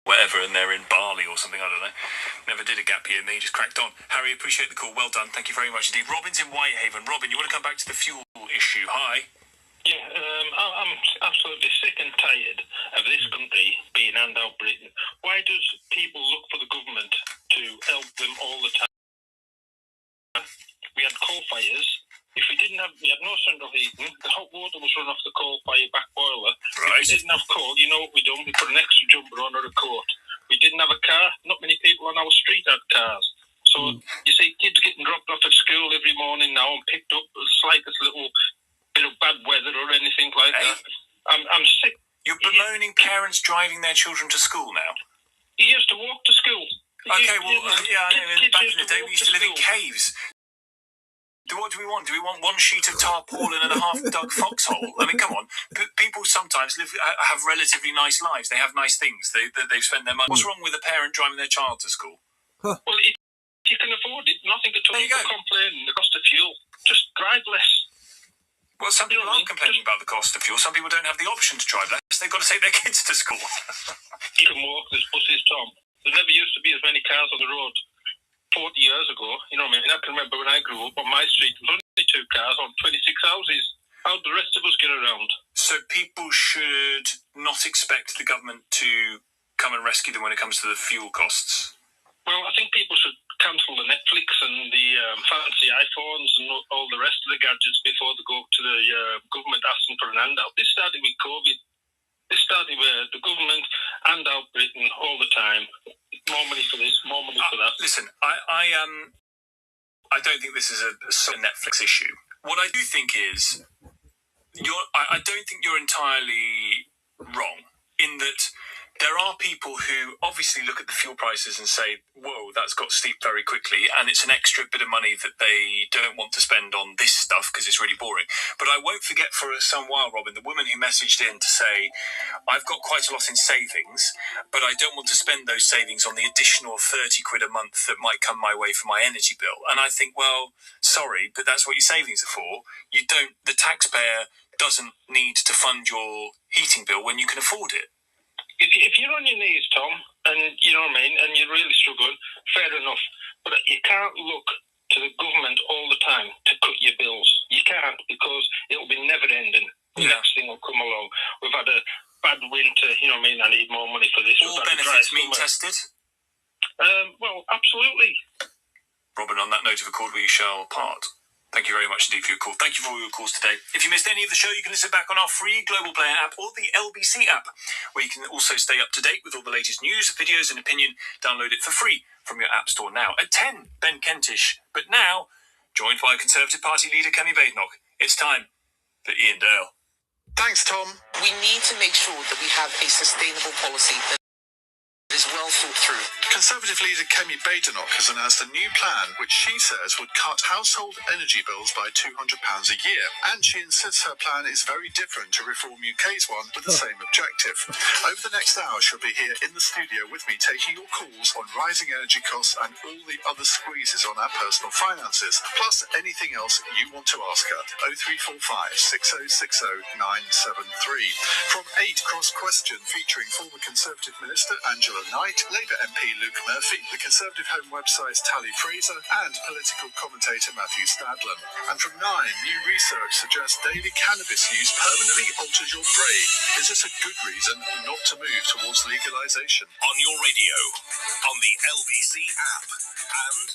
whatever, and they're in Bali or something, I don't know. Never did a gap year, me, just cracked on. Harry, appreciate the call, well done, thank you very much indeed. Robin's in Whitehaven. Robin, you want to come back to the fuel issue? Hi. Yeah, I'm absolutely sick and tired of this country being handout Britain. Why does people look for the government to help them all the time? We had coal fires. If we had no central heating, the hot water was run off the coal fire back boiler. Right. If we didn't have coal, you know what we done? We put an extra jumper on or a coat. We didn't have a car. Not many people on our street had cars. So you see kids getting dropped off at school every morning now and picked up the slightest little bit of bad weather or anything like that. I'm sick. You're bemoaning parents driving their children to school now? You used to walk to school. Okay, back in the day we used to live in caves. What do we want? Do we want one sheet of tarpaulin and a half-dug foxhole? I mean, come on. People sometimes have relatively nice lives. They have nice things. They've spent their money. What's wrong with a parent driving their child to school? Well, if you can afford it, nothing at all. There you go. Complaining the cost of fuel. Just drive less. Well, some people aren't complaining about the cost of fuel. Some people don't have the option to drive less. They've got to take their kids to school. You can walk. There's buses, Tom. There never used to be as many cars on the road 40 years ago. You know what I mean? I can remember when I grew up on my street, there was only 2 cars on 26 houses. How'd the rest of us get around? So people should not expect the government to come and rescue them when it comes to the fuel costs? Well, I think people should cancel the Netflix and the fancy iPhones and all the rest of the gadgets before they go to the government asking for an handout. This started with COVID. This started where the government hand out Britain all the time. More money for this, more money for that. Listen, I don't think this is a Netflix issue. What I do think is, I don't think you're entirely wrong in that there are people who obviously look at the fuel prices and say, whoa, that's got steep very quickly, and it's an extra bit of money that they don't want to spend on this stuff because it's really boring. But I won't forget for some while, Robin, the woman who messaged in to say, I've got quite a lot in savings, but I don't want to spend those savings on the additional 30 quid a month that might come my way for my energy bill. And I think, well, sorry, but that's what your savings are for. The taxpayer doesn't need to fund your heating bill when you can afford it. If you're on your knees, Tom, and you know what I mean, and you're really struggling, fair enough. But you can't look to the government all the time to cut your bills. You can't, because it'll be never ending. The next thing will come along. We've had a bad winter, you know what I mean, I need more money for this. All benefits mean tested? Well, absolutely. Robin, on that note of accord, we shall part. Thank you very much indeed for your call. Thank you for all your calls today. If you missed any of the show, you can listen back on our free Global Player app or the LBC app, where you can also stay up to date with all the latest news, videos and opinion. Download it for free from your app store now. At 10, Ben Kentish, but now joined by Conservative Party leader Kemi Badenock. It's time for Ian Dale. Thanks, Tom. We need to make sure that we have a sustainable policy that is well thought through. Conservative leader Kemi Badenock has announced a new plan which she says would cut household energy bills by £200 a year. And she insists her plan is very different to Reform UK's one with the same objective. Over the next hour, she'll be here in the studio with me taking your calls on rising energy costs and all the other squeezes on our personal finances, plus anything else you want to ask her. 0345 6060 973. From 8, Cross Question featuring former Conservative Minister Angela Knight, Labour MP Luke Murphy, the Conservative Home website's Tally Fraser, and political commentator Matthew Stadlen. And from 9, new research suggests daily cannabis use permanently alters your brain. Is this a good reason not to move towards legalisation? On your radio, on the LBC app, and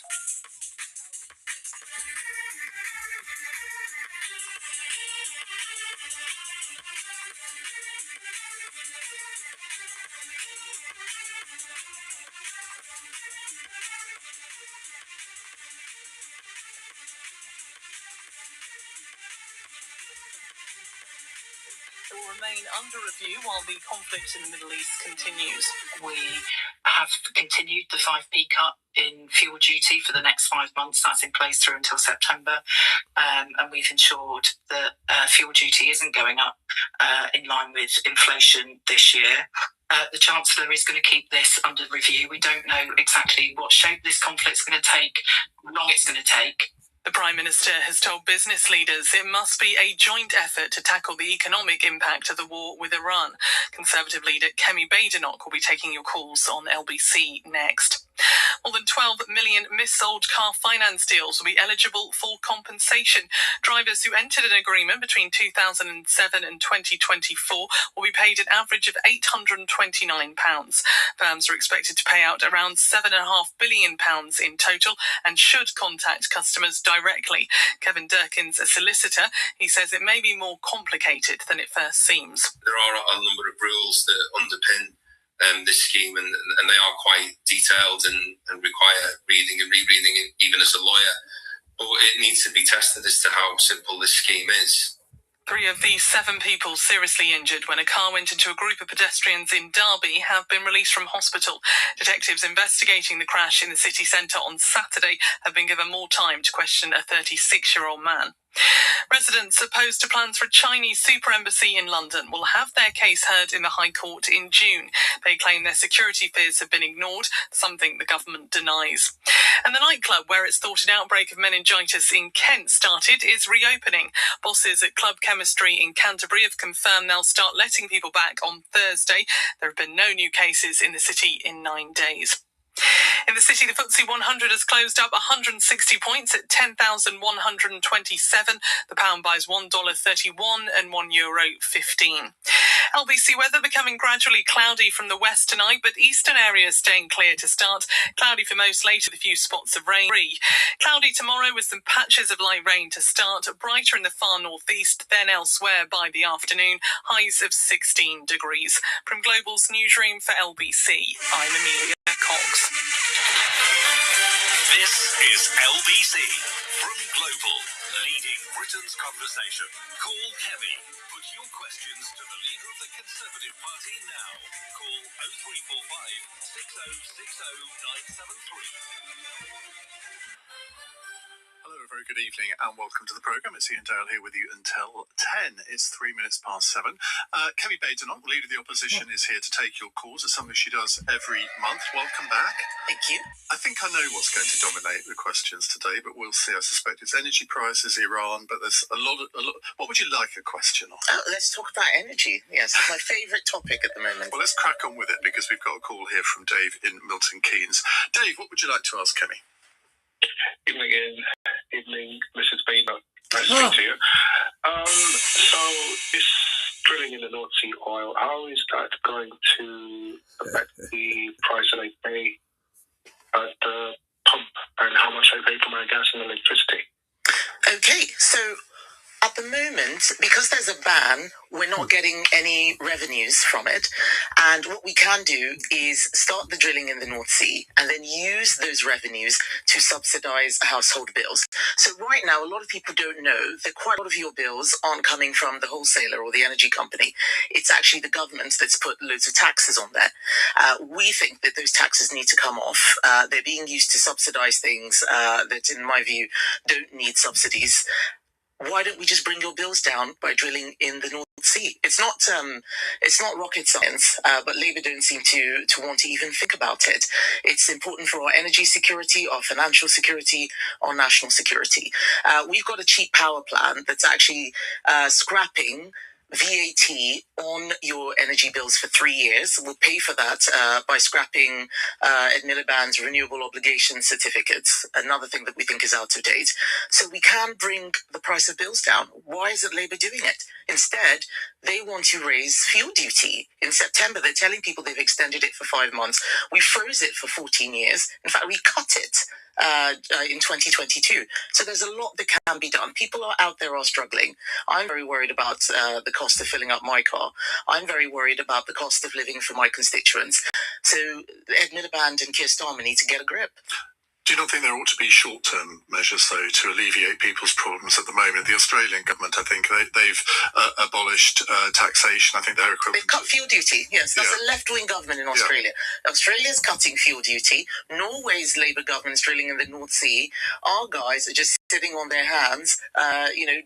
will remain under review while the conflict in the Middle East continues. We have continued the 5p cut in fuel duty for the next 5 months. That's in place through until September. And we've ensured that fuel duty isn't going up in line with inflation this year. The Chancellor is going to keep this under review. We don't know exactly what shape this conflict's going to take, how long it's going to take. The Prime Minister has told business leaders it must be a joint effort to tackle the economic impact of the war with Iran. Conservative leader Kemi Badenock will be taking your calls on LBC next. More than 12 million mis-sold car finance deals will be eligible for compensation. Drivers who entered an agreement between 2007 and 2024 will be paid an average of £829. Firms are expected to pay out around £7.5 billion in total and should contact customers directly. Kevin Durkin's a solicitor. He says it may be more complicated than it first seems. There are a number of rules that underpin this scheme, and they are quite detailed and require reading and rereading, even as a lawyer. But it needs to be tested as to how simple this scheme is. 3 of the 7 people seriously injured when a car went into a group of pedestrians in Derby have been released from hospital. Detectives investigating the crash in the city centre on Saturday have been given more time to question a 36-year-old man. Residents opposed to plans for a Chinese super embassy in London will have their case heard in the High Court in June. They claim their security fears have been ignored, something the government denies. And the nightclub where it's thought an outbreak of meningitis in Kent started is reopening. Bosses at Club Chemistry in Canterbury have confirmed they'll start letting people back on Thursday. There have been no new cases in the city in 9 days. In the city, the FTSE 100 has closed up 160 points at 10,127. The pound buys $1.31 and €1.15. LBC weather becoming gradually cloudy from the west tonight, but eastern areas staying clear to start. Cloudy for most later with a few spots of rain. Cloudy tomorrow with some patches of light rain to start. Brighter in the far northeast, then elsewhere by the afternoon. Highs of 16 degrees. From Global's newsroom for LBC, I'm Amelia Cox. This is LBC from Global, leading Britain's conversation. Call Kemi. Put your questions to the leader of the Conservative Party now. Call 0345 6060973. Hello, a very good evening and welcome to the programme. It's Ian Dale here with you until 10. It's 3 minutes past 7. Kemi Badenock, Leader of the Opposition, is here to take your calls. It's something she does every month. Welcome back. Thank you. I think I know what's going to dominate the questions today, but we'll see. I suspect it's energy prices, Iran, but there's a lot. What would you like a question on? Oh, let's talk about energy. Yes, it's my favourite topic at the moment. Well, let's crack on with it because we've got a call here from Dave in Milton Keynes. Dave, what would you like to ask Kemi? Evening, Ian. Evening, Mrs. Bader. Nice to speak to you. So this drilling in the North Sea oil, how is that going to affect the price that I pay at the pump and how much I pay for my gas and electricity? Okay, so at the moment, because there's a ban, we're not getting any revenues from it. And what we can do is start the drilling in the North Sea and then use those revenues to subsidise household bills. So right now, a lot of people don't know that quite a lot of your bills aren't coming from the wholesaler or the energy company. It's actually the government that's put loads of taxes on there. We think that those taxes need to come off. They're being used to subsidise things that, in my view, don't need subsidies. Why don't we just bring your bills down by drilling in the North Sea? It's not rocket science, but Labour don't seem to want to even think about it. It's important for our energy security, our financial security, our national security. We've got a cheap power plan that's actually scrapping VAT on your energy bills for 3 years. We'll pay for that by scrapping Ed Miliband's renewable obligation certificates, another thing that we think is out of date. So we can bring the price of bills down. Why isn't Labour doing it? Instead, they want to raise fuel duty. In September, they're telling people they've extended it for 5 months. We froze it for 14 years. In fact, we cut it in 2022. So there's a lot that can be done. People out there are struggling. I'm very worried about the cost of filling up my car. I'm very worried about the cost of living for my constituents. So Ed Miliband and Keir Starmer need to get a grip. Do you not think there ought to be short-term measures, though, to alleviate people's problems at the moment? The Australian government, I think, they've abolished taxation. I think they're equivalent. They've cut fuel duty. Yes, that's a left-wing government in Australia. Yeah. Australia's cutting fuel duty. Norway's Labour government's drilling in the North Sea. Our guys are just sitting on their hands,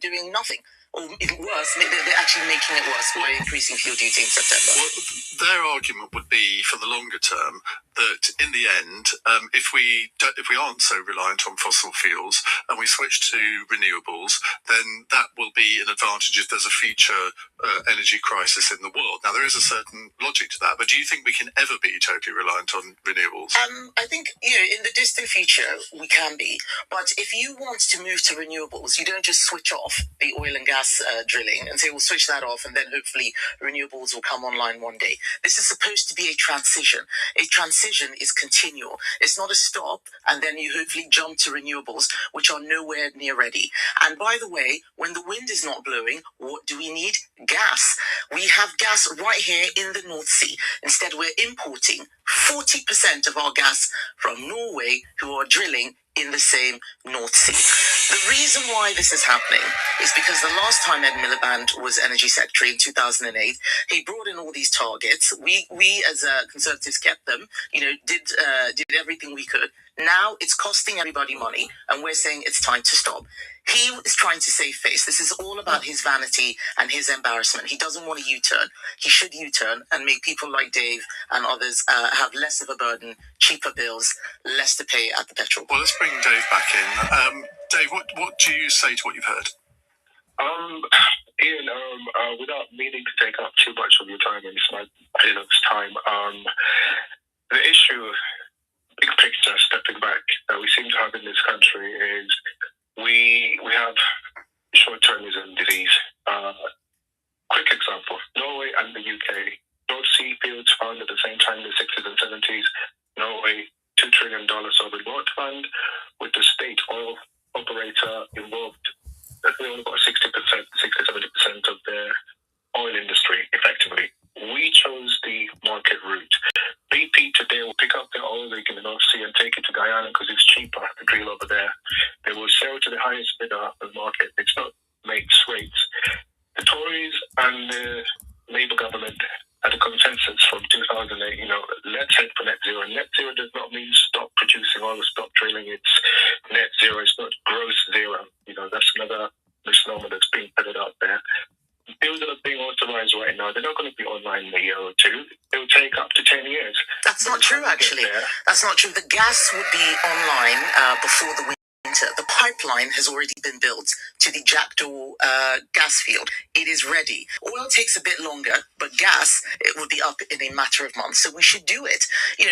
doing nothing. Or even worse, they're actually making it worse by increasing fuel duty in September. Well, their argument would be for the longer term that in the end, if we aren't so reliant on fossil fuels and we switch to renewables, then that will be an advantage if there's a future energy crisis in the world. Now, there is a certain logic to that, but do you think we can ever be totally reliant on renewables? I think, in the distant future, we can be. But if you want to move to renewables, you don't just switch off the oil and gas drilling and say, we'll switch that off and then hopefully renewables will come online one day. This is supposed to be a transition. A transition is continual. It's not a stop and then you hopefully jump to renewables, which are nowhere near ready. And by the way, when the wind is not blowing, what do we need? Gas. We have gas right here in the North Sea. Instead, we're importing 40% of our gas from Norway, who are drilling in the same North Sea. The reason why this is happening is because the last time Ed Miliband was Energy Secretary in 2008, he brought in all these targets. We as Conservatives kept them, did everything we could. Now it's costing everybody money, and we're saying it's time to stop. He is trying to save face. This is all about his vanity and his embarrassment. He doesn't want a U-turn. He should U-turn and make people like Dave and others have less of a burden, cheaper bills, less to pay at the petrol. Well, let's bring Dave back in. Dave, what do you say to what you've heard? Ian, without meaning to take up too much of your time and my time, the issue, big picture, stepping back, that we seem to have in this country is we have short-termism disease. Quick example, Norway and the UK, North Sea fields found at the same time in the 60s and 70s. Norway, $2 trillion sovereign wealth fund, with the state oil operator involved. We only got 60-70% of the oil industry, effectively. We chose the market route. BP today will pick up their oil rig in the North Sea and take it to Guyana because it's cheaper to drill over there. They will sell to the highest bidder of the market. It's not mates rates. The Tories and the Labour government had a consensus from 2008, let's head for net zero. And net zero does not mean stop producing oil, stop drilling. It's net zero. It's not gross zero. That's another misnomer that's being put out there. Bills that are being authorized right now, they're not going to be online in a year or two. It will take up to 10 years. That's not true, actually. That's not true. The gas would be online before the winter. The pipeline has already been built to the Jackdaw gas field. It is ready. Oil takes a bit longer, but gas, it will be up in a matter of months. So we should do it.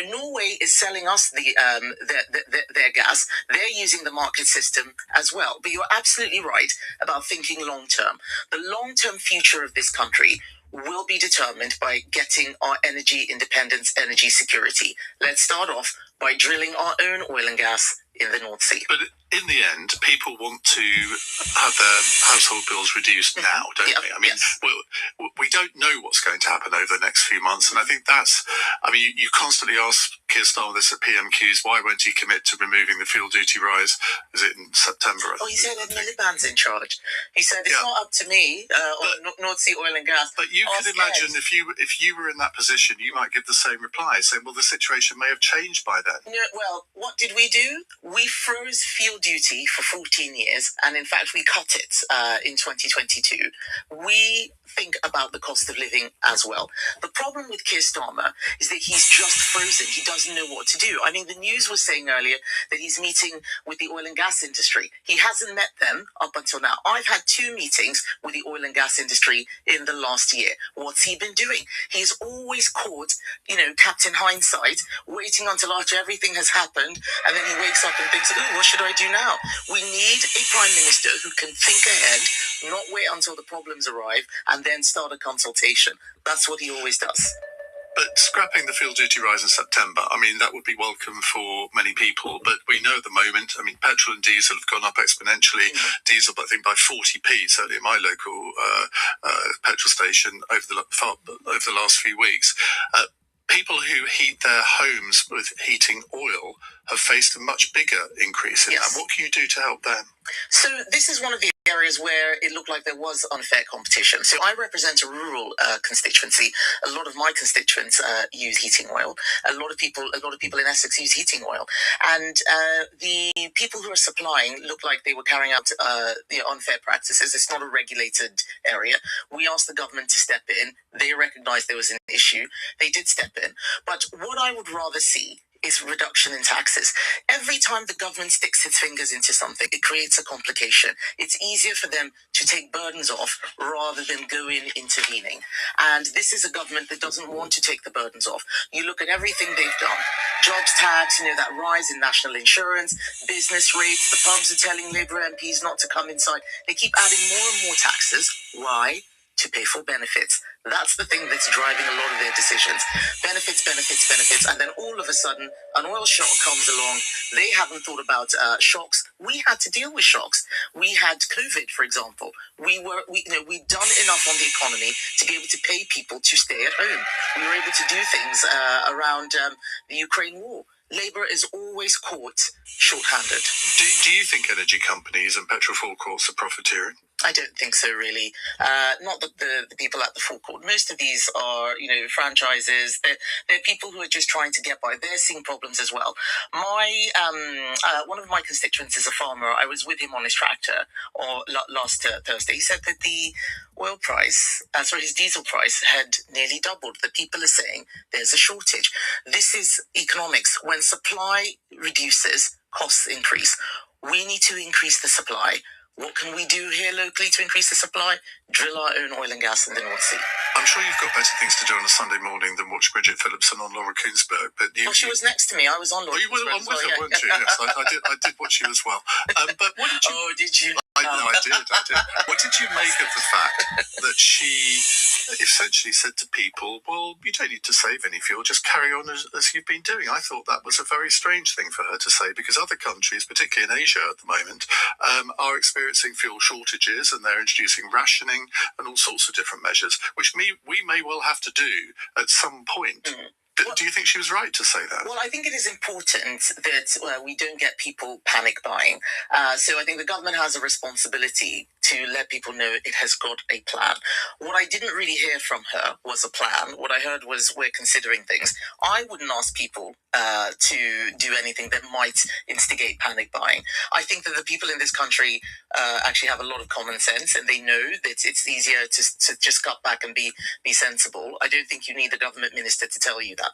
Norway is selling us their gas. They're using the market system as well. But you're absolutely right about thinking long term. The long-term future of this country will be determined by getting our energy independence, energy security. Let's start off by drilling our own oil and gas in the North Sea. But in the end, people want to have their household bills reduced now, don't they? I mean, yes. we don't know what's going to happen over the next few months, and I think you constantly ask Keir Starmer this at PMQs, why won't he commit to removing the fuel duty rise? Is it in September? He said Ed Miliband's in charge. He said it's not up to me on North Sea oil and gas. But you could imagine if you were in that position, you might give the same reply, saying, well, the situation may have changed by then. No, well, what did we do? We froze fuel duty for 14 years, and in fact, we cut it in 2022. We think about the cost of living as well. The problem with Keir Starmer is that he's just frozen. He doesn't know what to do. I mean, the news was saying earlier that he's meeting with the oil and gas industry. He hasn't met them up until now. I've had 2 meetings with the oil and gas industry in the last year. What's he been doing? He's always caught, Captain Hindsight, waiting until after everything has happened, and then he wakes up and thinks, what should I do now? We need a prime minister who can think ahead, not wait until the problems arrive, and then start a consultation. That's what he always does. But scrapping the fuel duty rise in September, that would be welcome for many people. But we know at the moment, petrol and diesel have gone up exponentially. Diesel, I think, by 40p, certainly in my local petrol station over the last few weeks. People who heat their homes with heating oil have faced a much bigger increase in that. What can you do to help them? So this is one of the areas where it looked like there was unfair competition. So I represent a rural constituency. A lot of my constituents use heating oil. A lot of people in Essex use heating oil, and the people who are supplying look like they were carrying out unfair practices. It's not a regulated area. We asked the government to step in. They recognised there was an issue. They did step in. But what I would rather see is reduction in taxes. Every time the government sticks its fingers into something, it creates a complication. It's easier for them to take burdens off rather than go in intervening. And this is a government that doesn't want to take the burdens off. You look at everything they've done. Jobs tax, that rise in national insurance, business rates, the pubs are telling Labour MPs not to come inside. They keep adding more and more taxes. Why? To pay for benefits. That's the thing that's driving a lot of their decisions. Benefits, benefits, benefits. And then all of a sudden, an oil shock comes along. They haven't thought about shocks. We had to deal with shocks. We had COVID, for example. We'd done enough on the economy to be able to pay people to stay at home. We were able to do things around the Ukraine war. Labour is always caught short-handed. Do you think energy companies and petrol forecourts are profiteering? I don't think so, really. Not the people at the forecourt. Most of these are, franchises. They're people who are just trying to get by. They're seeing problems as well. One of my constituents is a farmer. I was with him on his tractor last Thursday. He said that the oil price, his diesel price had nearly doubled. The people are saying there's a shortage. This is economics. When supply reduces, costs increase. We need to increase the supply. What can we do here locally to increase the supply? Drill our own oil and gas in the North Sea. I'm sure you've got better things to do on a Sunday morning than watch Bridget Phillipson on Laura Koonsberg. But she was next to me. I was on Laura. You were on with her, weren't you? Yes, I did watch you as well. But what did you? Oh, did you? I did. What did you make of the fact that she essentially said to people, well, you don't need to save any fuel, just carry on as you've been doing? I thought that was a very strange thing for her to say, because other countries, particularly in Asia at the moment, are experiencing fuel shortages, and they're introducing rationing and all sorts of different measures, which we may well have to do at some point. Do you think she was right to say that? Well, I think it is important that we don't get people panic buying. So I think the government has a responsibility to let people know it has got a plan. What I didn't really hear from her was a plan. What I heard was we're considering things. I wouldn't ask people to do anything that might instigate panic buying. I think that the people in this country actually have a lot of common sense, and they know that it's easier to just cut back and be sensible. I don't think you need the government minister to tell you that.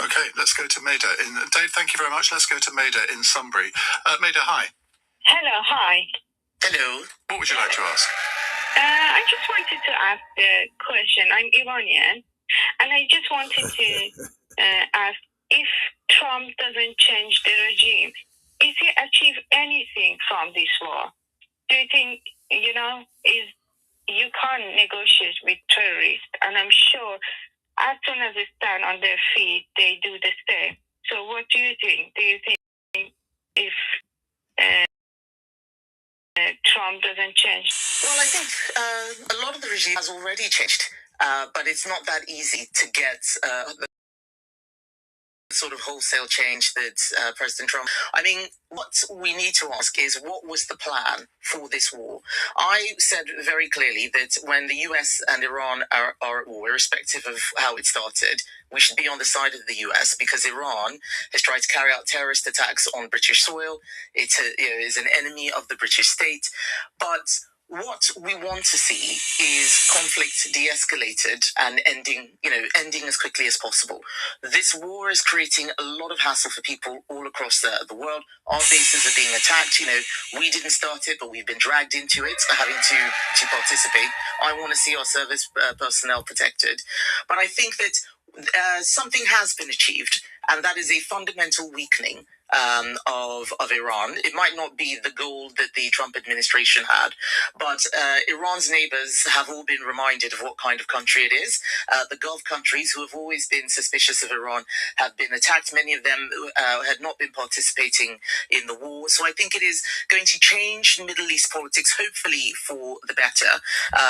Okay, let's go to Maida. Dave, thank you very much. Let's go to Maida in Sunbury. Maida, hi. Hello, hi. Hello. What would you like to ask? I just wanted to ask a question. I'm Iranian, and I just wanted to ask, if Trump doesn't change the regime, is he achieve anything from this war? Do you think, you can't negotiate with terrorists, and I'm sure as soon as they stand on their feet, they do the same. So what do you think? Do you think if Trump doesn't change? Well, I think a lot of the regime has already changed, but it's not that easy to get the sort of wholesale change that President Trump... I mean, what we need to ask is, what was the plan for this war? I said very clearly that when the US and Iran are at war, irrespective of how it started, we should be on the side of the US, because Iran has tried to carry out terrorist attacks on British soil. It is an enemy of the British state. But what we want to see is conflict de-escalated and ending as quickly as possible. This war is creating a lot of hassle for people all across the world. Our bases are being attacked. We didn't start it, but we've been dragged into it, having to participate. I want to see our service personnel protected. But I think that something has been achieved, and that is a fundamental weakening of Iran. It might not be the goal that the Trump administration had, but Iran's neighbors have all been reminded of what kind of country it is. The Gulf countries, who have always been suspicious of Iran, have been attacked. Many of them had not been participating in the war. So I think it is going to change Middle East politics, hopefully for the better,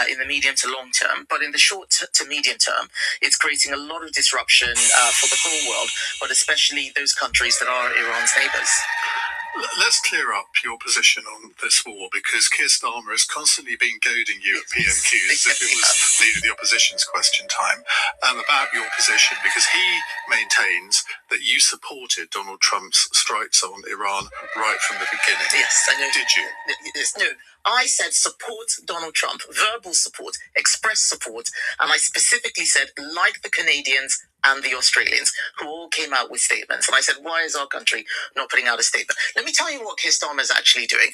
in the medium to long term. But in the short to medium term, it's creating a lot of disruption for the whole world, but especially those countries that are Iran's neighbors. Let's clear up your position on this war, because Keir Starmer has constantly been goading you at PMQs as if it was Leader of the Opposition's question time about your position, because he maintains that you supported Donald Trump's strikes on Iran right from the beginning. Yes, I know. Did you? Yes, no. I said support Donald Trump, verbal support, express support, and I specifically said, like the Canadians and the Australians, who all came out with statements. And I said, why is our country not putting out a statement? Let me tell you what Keir Starmer is actually doing.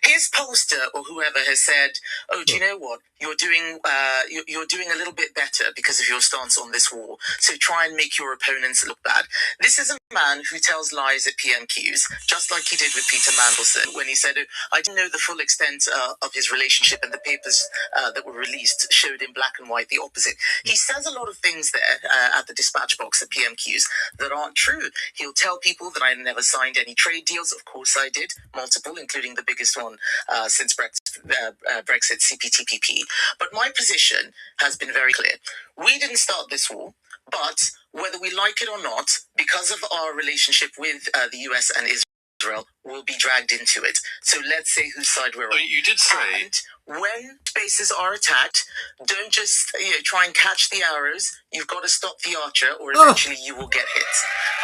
His pollster or whoever has said, oh, do you know what? You're doing a little bit better because of your stance on this war. So try and make your opponents look bad. This is a man who tells lies at PMQs, just like he did with Peter Mandelson when he said, I didn't know the full extent of his relationship, and the papers that were released showed in black and white the opposite. He says a lot of things there at the dispatch box at PMQs that aren't true. He'll tell people that I never signed any trade deals. Of course I did, multiple, including the biggest one since Brexit, CPTPP. But my position has been very clear. We didn't start this war, but whether we like it or not, because of our relationship with the US and Israel, we'll be dragged into it. So let's say whose side we're on. You did say... And when bases are attacked, don't just try and catch the arrows. You've got to stop the archer, or eventually you will get hit.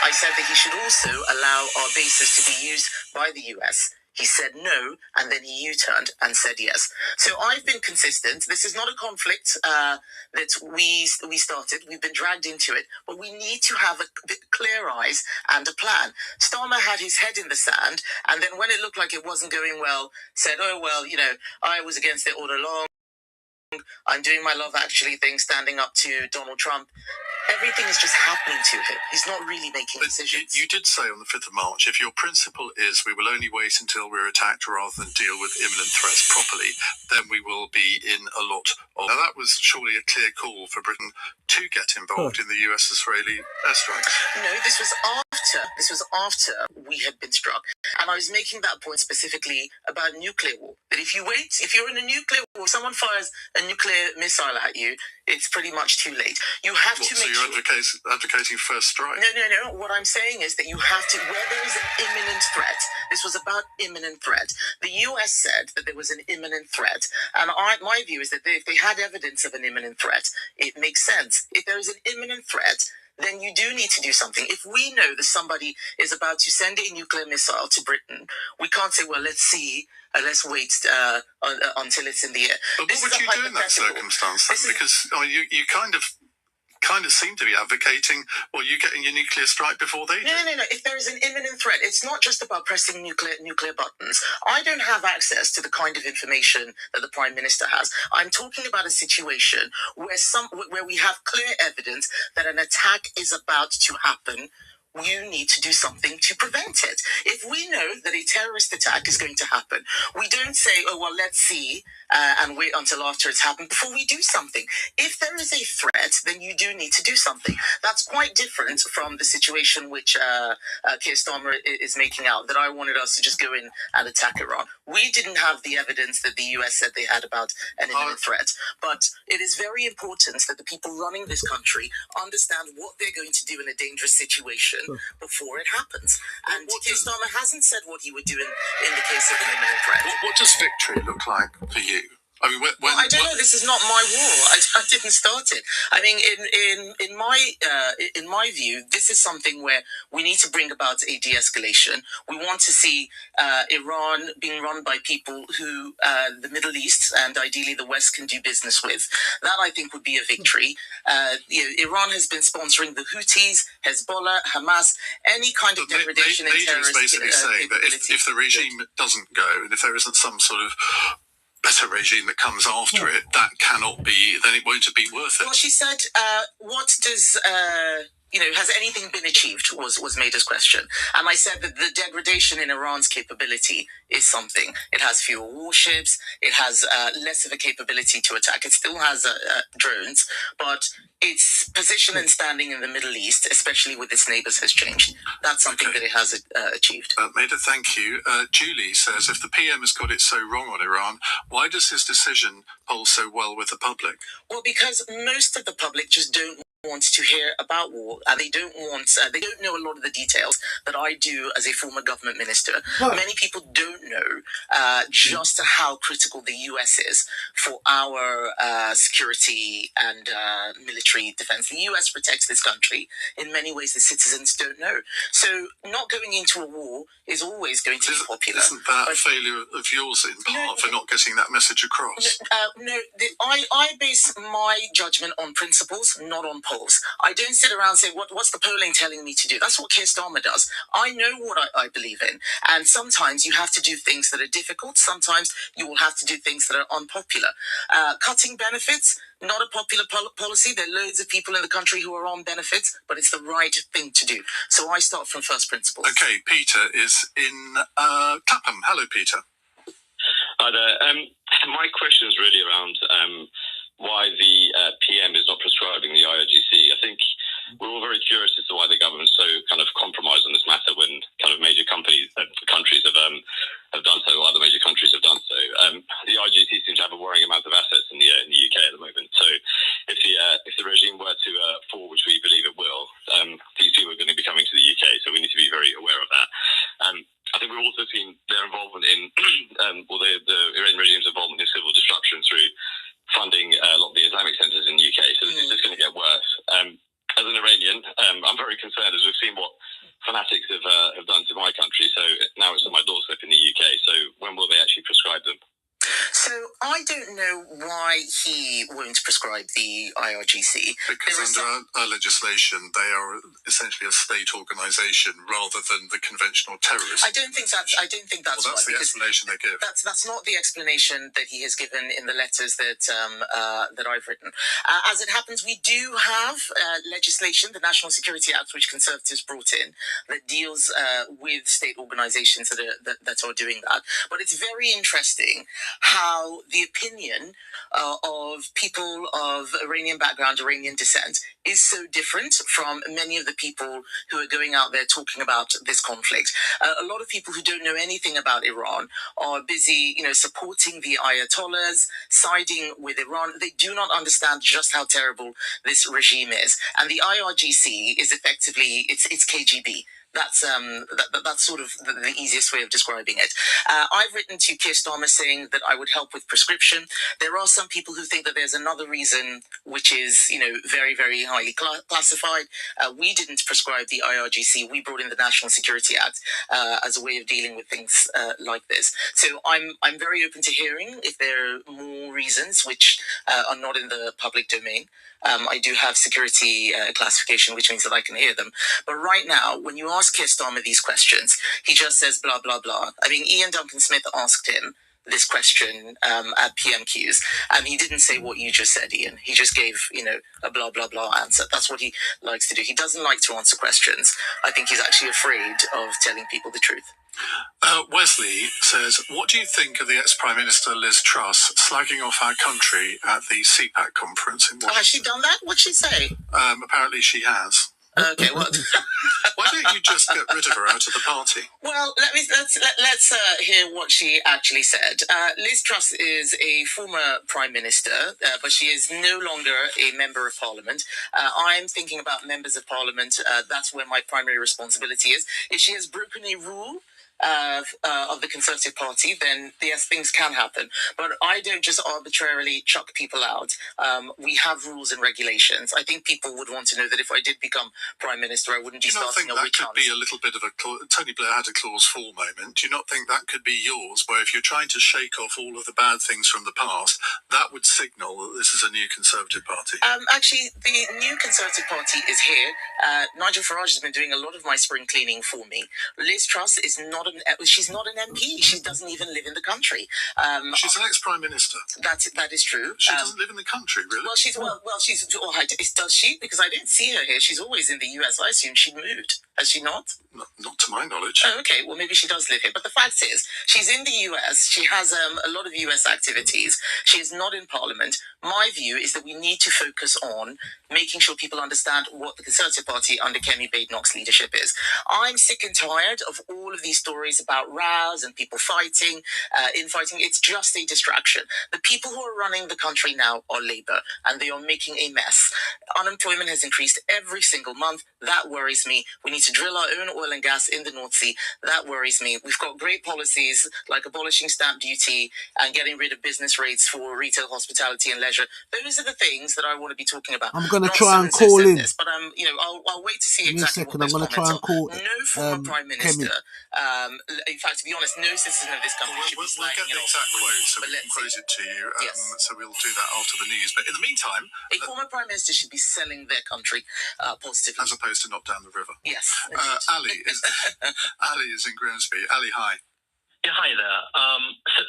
I said that he should also allow our bases to be used by the US. He said no, and then he U-turned and said yes. So I've been consistent. This is not a conflict that we started. We've been dragged into it, but we need to have a bit clear eyes and a plan. Starmer had his head in the sand, and then when it looked like it wasn't going well, said, oh, well, I was against it all along. I'm doing my Love Actually thing, standing up to Donald Trump. Everything is just happening to him. He's not really making decisions. You did say on the 5th of March, if your principle is we will only wait until we're attacked rather than deal with imminent threats properly, then we will be in a lot of... Now, that was surely a clear call for Britain to get involved in the US-Israeli airstrikes. No, this was after we had been struck. And I was making that point specifically about nuclear war. That if you're in a nuclear war, someone fires a nuclear missile at you, it's pretty much too late. You have to make sure... So you're advocating first strike? No. What I'm saying is that you have to, where there is an imminent threat, this was about imminent threat. The US said that there was an imminent threat. And my view is that if they had evidence of an imminent threat, it makes sense. If there is an imminent threat, then you do need to do something. If we know that somebody is about to send a nuclear missile to Britain, we can't say, well, let's see, let's wait until it's in the air. But what would you do in that circumstance then? Because you kind of seem to be advocating, well, you getting your nuclear strike before they do. No. If there is an imminent threat, it's not just about pressing nuclear buttons. I don't have access to the kind of information that the Prime Minister has. I'm talking about a situation where we have clear evidence that an attack is about to happen. You need to do something to prevent it. If we know that a terrorist attack is going to happen, we don't say, oh, well, let's see, and wait until after it's happened before we do something. If there is a threat, then you do need to do something. That's quite different from the situation which Keir Starmer is making out, that I wanted us to just go in and attack Iran. We didn't have the evidence that the US said they had about an imminent threat. But it is very important that the people running this country understand what they're going to do in a dangerous situation before it happens. And Keir Starmer hasn't said what he would do in the case of an imminent threat. What does victory look like for you? I mean, I don't know. This is not my war. I didn't start it. I mean, in my view, this is something where we need to bring about a de-escalation. We want to see Iran being run by people who the Middle East and ideally the West can do business with. That, I think, would be a victory. Iran has been sponsoring the Houthis, Hezbollah, Hamas, any kind of degradation in terrorist basically saying that if the regime doesn't go, and if there isn't some sort of better regime that comes after it, that cannot be, then it won't be worth it. Well, she said, what does, has anything been achieved was Maida's question. And I said that the degradation in Iran's capability is something. It has fewer warships, it has less of a capability to attack. It still has drones, but its position and standing in the Middle East, especially with its neighbors, has changed. That's something that it has achieved. Maida, thank you. Julie says, if the PM has got it so wrong on Iran, why does his decision poll so well with the public? Well, because most of the public just don't want to hear about war. They don't want. They don't know a lot of the details that I do as a former government minister. Many people don't know just how critical the U.S. is for our security and military defense. The U.S. protects this country in many ways the citizens don't know. So not going into a war is always going to be popular. Isn't that a failure of yours in part for not getting that message across? I base my judgment on principles, not on polls. I don't sit around and say, what's the polling telling me to do? That's what Keir Starmer does. I know what I believe in. And sometimes you have to do things that are difficult. Sometimes you will have to do things that are unpopular. Cutting benefits, not a popular policy. There are loads of people in the country who are on benefits, but it's the right thing to do. So I start from first principles. Okay, Peter is in Clapham. Hello, Peter. Hi there. My question is really around why the PM is not prescribing the IRGC. I think we're all very curious as to why the government's so kind of compromised on this matter when kind of major countries have done so, or other major countries have done so. The IRGC seems to have a worrying amount of assets in the UK at the moment. So if the regime were to fall, which we believe it will, these people are going to be coming to the UK. So we need to be very aware of that. I think we've also seen their involvement in, the Iranian regime's involvement in civil destruction through funding a lot of the Islamic centres in the UK. So this is just going to get worse. As an Iranian, I'm very concerned as we've seen what fanatics have done to my country. So now it's on my doorstep in the UK. So when will they actually prescribe them? So I don't know why he won't prescribe the IRGC. Because under our legislation, they are essentially a state organisation rather than the conventional terrorist. I don't think that's well, that's right, the explanation they give. That's not the explanation that he has given in the letters that that I've written. As it happens, we do have legislation, the National Security Act, which Conservatives brought in, that deals with state organisations that are doing that. But it's very interesting how the opinion of people of Iranian background, Iranian descent, is so different from many of the people who are going out there talking about this conflict. A lot of people who don't know anything about Iran are busy, supporting the Ayatollahs, siding with Iran. They do not understand just how terrible this regime is. And the IRGC is effectively, it's KGB. That's sort of the easiest way of describing it. I've written to Keir Starmer saying that I would help with prescription. There are some people who think that there's another reason, which is, very, very highly classified. We didn't prescribe the IRGC. We brought in the National Security Act as a way of dealing with things like this. So I'm very open to hearing if there are more reasons which are not in the public domain. I do have security classification, which means that I can hear them. But right now, when you ask Keir Starmer these questions, he just says blah, blah, blah. I mean, Ian Duncan Smith asked him this question at PMQs, and he didn't say what you just said, Ian. He just gave, a blah, blah, blah answer. That's what he likes to do. He doesn't like to answer questions. I think he's actually afraid of telling people the truth. Wesley says, what do you think of the ex-Prime Minister Liz Truss slagging off our country at the CPAC conference in Washington? Oh, has she done that? What'd she say? Apparently she has. Okay, well... Why don't you just get rid of her out of the party? Well, let's hear what she actually said. Liz Truss is a former Prime Minister, but she is no longer a Member of Parliament. I'm thinking about Members of Parliament. That's where my primary responsibility is. If she has broken a rule of the Conservative Party, then yes, things can happen. But I don't just arbitrarily chuck people out. We have rules and regulations. I think people would want to know that if I did become Prime Minister, I wouldn't be starting a witch hunt. Do you not think that could be a little bit of a... Tony Blair had a clause 4 moment. Do you not think that could be yours, where if you're trying to shake off all of the bad things from the past, that would signal that this is a new Conservative Party? Actually, the new Conservative Party is here. Nigel Farage has been doing a lot of my spring cleaning for me. Liz Truss is she's not an MP. She doesn't even live in the country. She's an ex-Prime Minister. That is true. She doesn't live in the country, really. Well, she's all right. Does she? Because I didn't see her here. She's always in the US. I assume she moved. Has she not? Not to my knowledge. Oh, okay. Well, maybe she does live here. But the fact is, she's in the US. She has a lot of US activities. She is not in Parliament. My view is that we need to focus on making sure people understand what the Conservative Party under Kemi Badenock's leadership is. I'm sick and tired of all of these stories stories about rows and people fighting, infighting. It's just a distraction. The people who are running the country now are Labour, and they are making a mess. Unemployment has increased every single month. That worries me. We need to drill our own oil and gas in the North Sea. That worries me. We've got great policies like abolishing stamp duty and getting rid of business rates for retail, hospitality, and leisure. Those are the things that I want to be talking about. I'm going to try and call in. This, but I'll wait to see Give me exactly a second. what those I'm going to try and call No former Prime Minister. Kemi. In fact, to be honest, no citizen of this country should be We'll get the exact quote, so we can quote it to you. Yes. So we'll do that after the news. But in the meantime, a former Prime Minister should be selling their country positively, as opposed to not down the river. Yes. Ali is in Grimsby. Ali, hi. Yeah, hi there.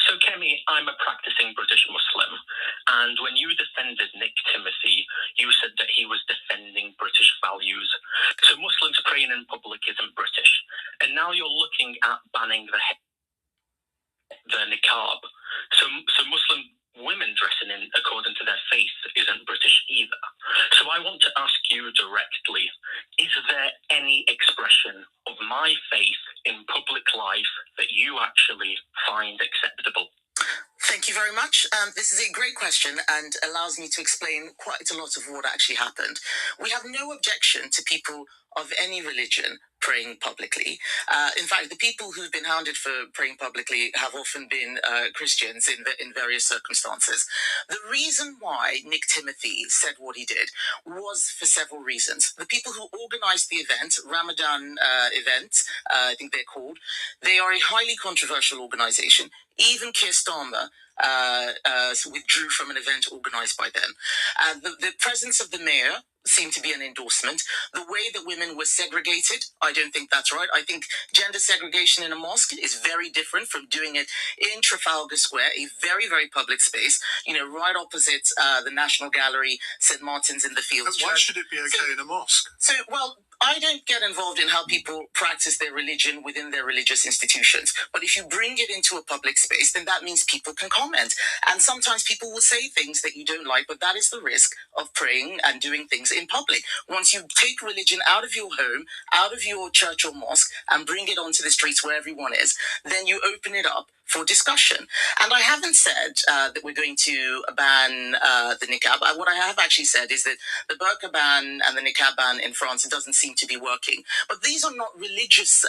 So Kemi, I'm a practicing British Muslim, and when you defended Nick Timothy, you said that he was defending British values. So Muslims praying in public isn't British, and now you're looking at banning the niqab. So Muslim women dressing in according to their faith isn't British either. So I want to ask you directly, is there any expression of my faith in public life that you actually find acceptable? Thank you very much. This is a great question and allows me to explain quite a lot of what actually happened. We have no objection to people of any religion praying publicly. In fact, the people who've been hounded for praying publicly have often been Christians in various circumstances. The reason why Nick Timothy said what he did was for several reasons. The people who organized the event, Ramadan event, I think they're called, they are a highly controversial organization. Even Keir Starmer withdrew from an event organized by them. The presence of the mayor seemed to be an endorsement. The way that women were segregated, I don't think that's right. I think gender segregation in a mosque is very different from doing it in Trafalgar Square, a very, very public space, right opposite the National Gallery, St. Martin's in the Fields. Why should it be okay in a mosque? I don't get involved in how people practice their religion within their religious institutions. But if you bring it into a public space, then that means people can comment. And sometimes people will say things that you don't like, but that is the risk of praying and doing things in public. Once you take religion out of your home, out of your church or mosque, and bring it onto the streets where everyone is, then you open it up for discussion. And I haven't said that we're going to ban the niqab. What I have actually said is that the burqa ban and the niqab ban in France, it doesn't seem to be working. But these are not religious,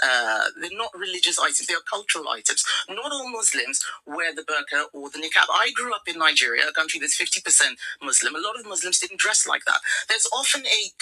they're not religious items, they are cultural items. Not all Muslims wear the burqa or the niqab. I grew up in Nigeria, a country that's 50% Muslim. A lot of Muslims didn't dress like that. There's often a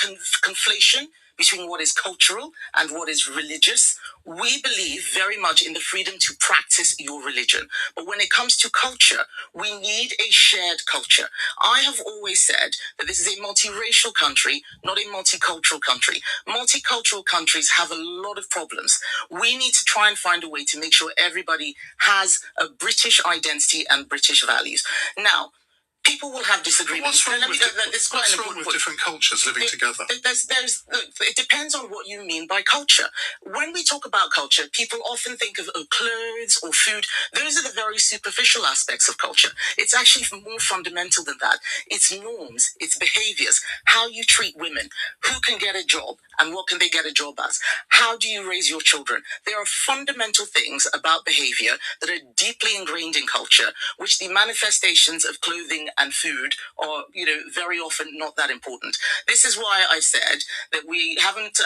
conflation between what is cultural and what is religious. We believe very much in the freedom to practice your religion. But when it comes to culture, we need a shared culture. I have always said that this is a multiracial country, not a multicultural country. Multicultural countries have a lot of problems. We need to try and find a way to make sure everybody has a British identity and British values. Now, people will have disagreements. What's wrong with different cultures living together? It depends on what you mean by culture. When we talk about culture, people often think of clothes or food. Those are the very superficial aspects of culture. It's actually more fundamental than that. It's norms, it's behaviors, how you treat women, who can get a job, and what can they get a job as? How do you raise your children? There are fundamental things about behavior that are deeply ingrained in culture, which the manifestations of clothing and food are, very often not that important. This is why I said that we haven't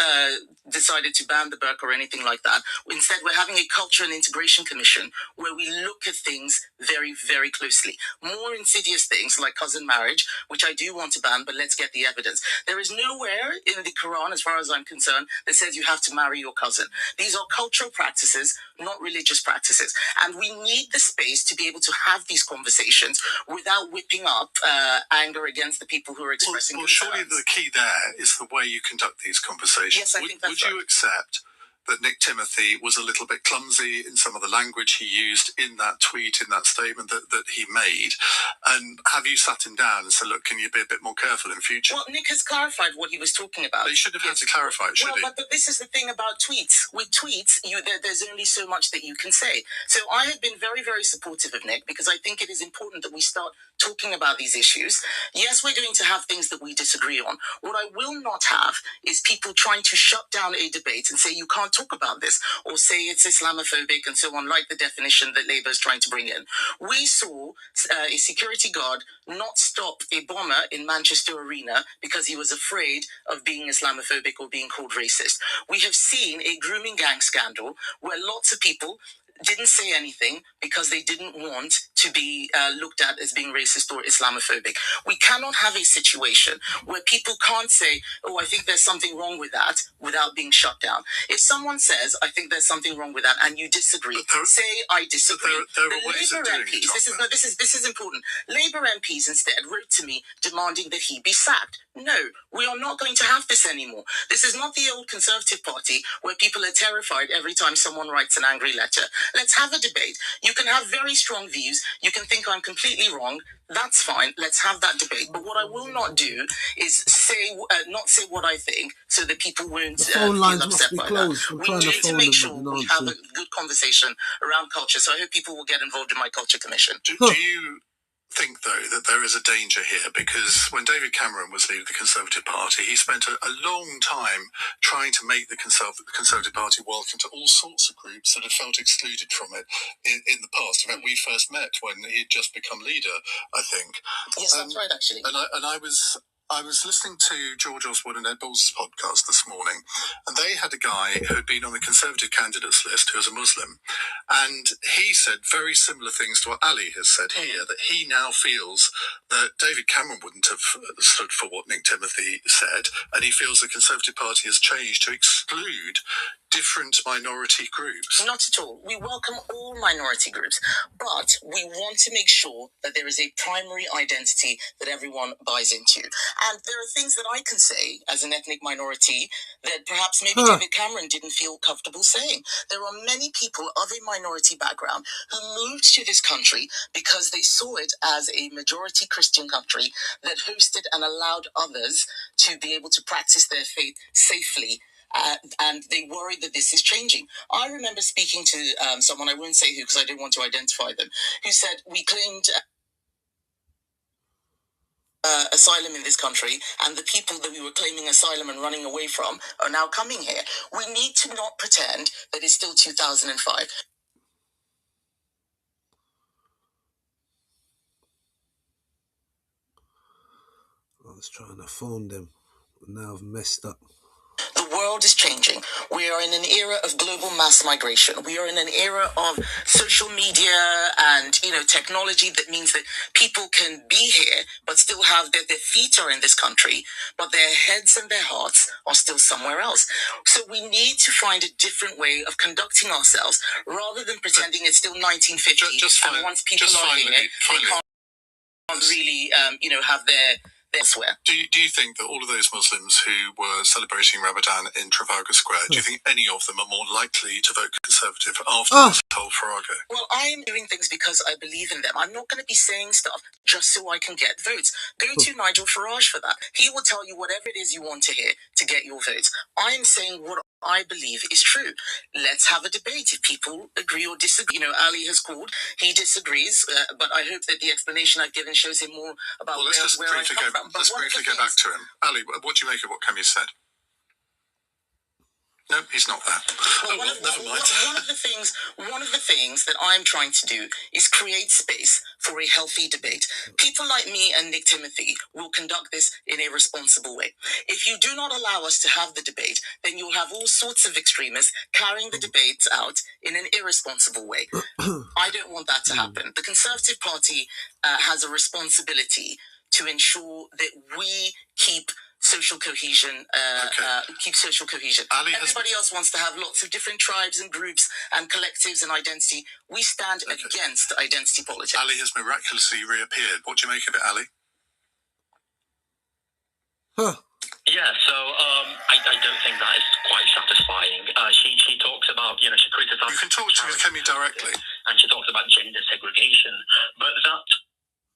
decided to ban the burqa or anything like that. Instead, we're having a culture and integration commission where we look at things very, very closely. More insidious things like cousin marriage, which I do want to ban, but let's get the evidence. There is nowhere in the Quran, as far as I'm concerned, that says you have to marry your cousin. These are cultural practices, not religious practices. And we need the space to be able to have these conversations without whipping up anger against the people who are expressing concerns. Surely the key there is the way you conduct these conversations. Yes, I think that's right. Would you accept that Nick Timothy was a little bit clumsy in some of the language he used in that tweet, in that statement that he made? And have you sat him down and said, look, can you be a bit more careful in future? Well, Nick has clarified what he was talking about. But he shouldn't have had to clarify it, should he? But this is the thing about tweets. With tweets, there's only so much that you can say. So I have been very, very supportive of Nick because I think it is important that we start talking about these issues. Yes, we're going to have things that we disagree on. What I will not have is people trying to shut down a debate and say you can't talk about this or say it's Islamophobic and so on, like the definition that Labour is trying to bring in. We saw a security guard not stop a bomber in Manchester Arena because he was afraid of being Islamophobic or being called racist. We have seen a grooming gang scandal where lots of people didn't say anything because they didn't want to be looked at as being racist or Islamophobic. We cannot have a situation where people can't say, oh, I think there's something wrong with that without being shut down. If someone says, I think there's something wrong with that and you disagree, say, I disagree. There are ways of doing MPs, it, this is important. Labour MPs instead wrote to me demanding that he be sacked. No, we are not going to have this anymore. This is not the old Conservative Party where people are terrified every time someone writes an angry letter. Let's have a debate. You can have very strong views. You can think I'm completely wrong. That's fine. Let's have that debate. But what I will not do is not say what I think so that people won't feel upset by that. We need to make sure we have a good conversation around culture. So I hope people will get involved in my culture commission. Do you think, though, that there is a danger here? Because when David Cameron was leading the Conservative Party, he spent a long time trying to make the Conservative Party welcome to all sorts of groups that had felt excluded from it in the past. In fact, we first met when he had just become leader, I think. Yes, that's right, actually. And I was listening to George Osborne and Ed Balls' podcast this morning, and they had a guy who had been on the Conservative candidates list who was a Muslim, and he said very similar things to what Ali has said here, that he now feels that David Cameron wouldn't have stood for what Nick Timothy said, and he feels the Conservative Party has changed to exclude different minority groups. Not at all. We welcome all minority groups, but we want to make sure that there is a primary identity that everyone buys into. And there are things that I can say as an ethnic minority that perhaps maybe David Cameron didn't feel comfortable saying. There are many people of a minority background who moved to this country because they saw it as a majority Christian country that hosted and allowed others to be able to practice their faith safely. And they worry that this is changing. I remember speaking to someone, I won't say who because I didn't want to identify them, who said, we claimed asylum in this country, and the people that we were claiming asylum and running away from are now coming here. We need to not pretend that it's still 2005. I was trying to phone them, but now I've messed up. The world is changing. We are in an era of global mass migration. We are in an era of social media and, technology that means that people can be here but still have their feet are in this country, but their heads and their hearts are still somewhere else. So we need to find a different way of conducting ourselves rather than pretending it's still 1950. And once people are here, they can't really, have their elsewhere. Do you think that all of those Muslims who were celebrating Ramadan in Trafalgar Square, do you think any of them are more likely to vote Conservative after this whole farrago? Well, I'm doing things because I believe in them. I'm not going to be saying stuff just so I can get votes. Go to Nigel Farage for that. He will tell you whatever it is you want to hear to get your votes. I'm saying what I believe is true. Let's have a debate. If people agree or disagree, Ali has called. He disagrees, but I hope that the explanation I've given shows him more about where I come from. Let's briefly go back to him. Ali, what do you make of what Kemi said? No, he's not there. Never mind. One of the things that I'm trying to do is create space for a healthy debate. People like me and Nick Timothy will conduct this in a responsible way. If you do not allow us to have the debate, then you'll have all sorts of extremists carrying the debates out in an irresponsible way. I don't want that to happen. The Conservative Party has a responsibility to ensure that we keep social cohesion. Everybody else wants to have lots of different tribes and groups and collectives and identity. We stand against identity politics. Ali has miraculously reappeared. What do you make of it, Ali? Yeah, so I don't think that is quite satisfying. She talks about, she criticizes... You can talk to Kemi directly. And she talks about gender segregation. But that...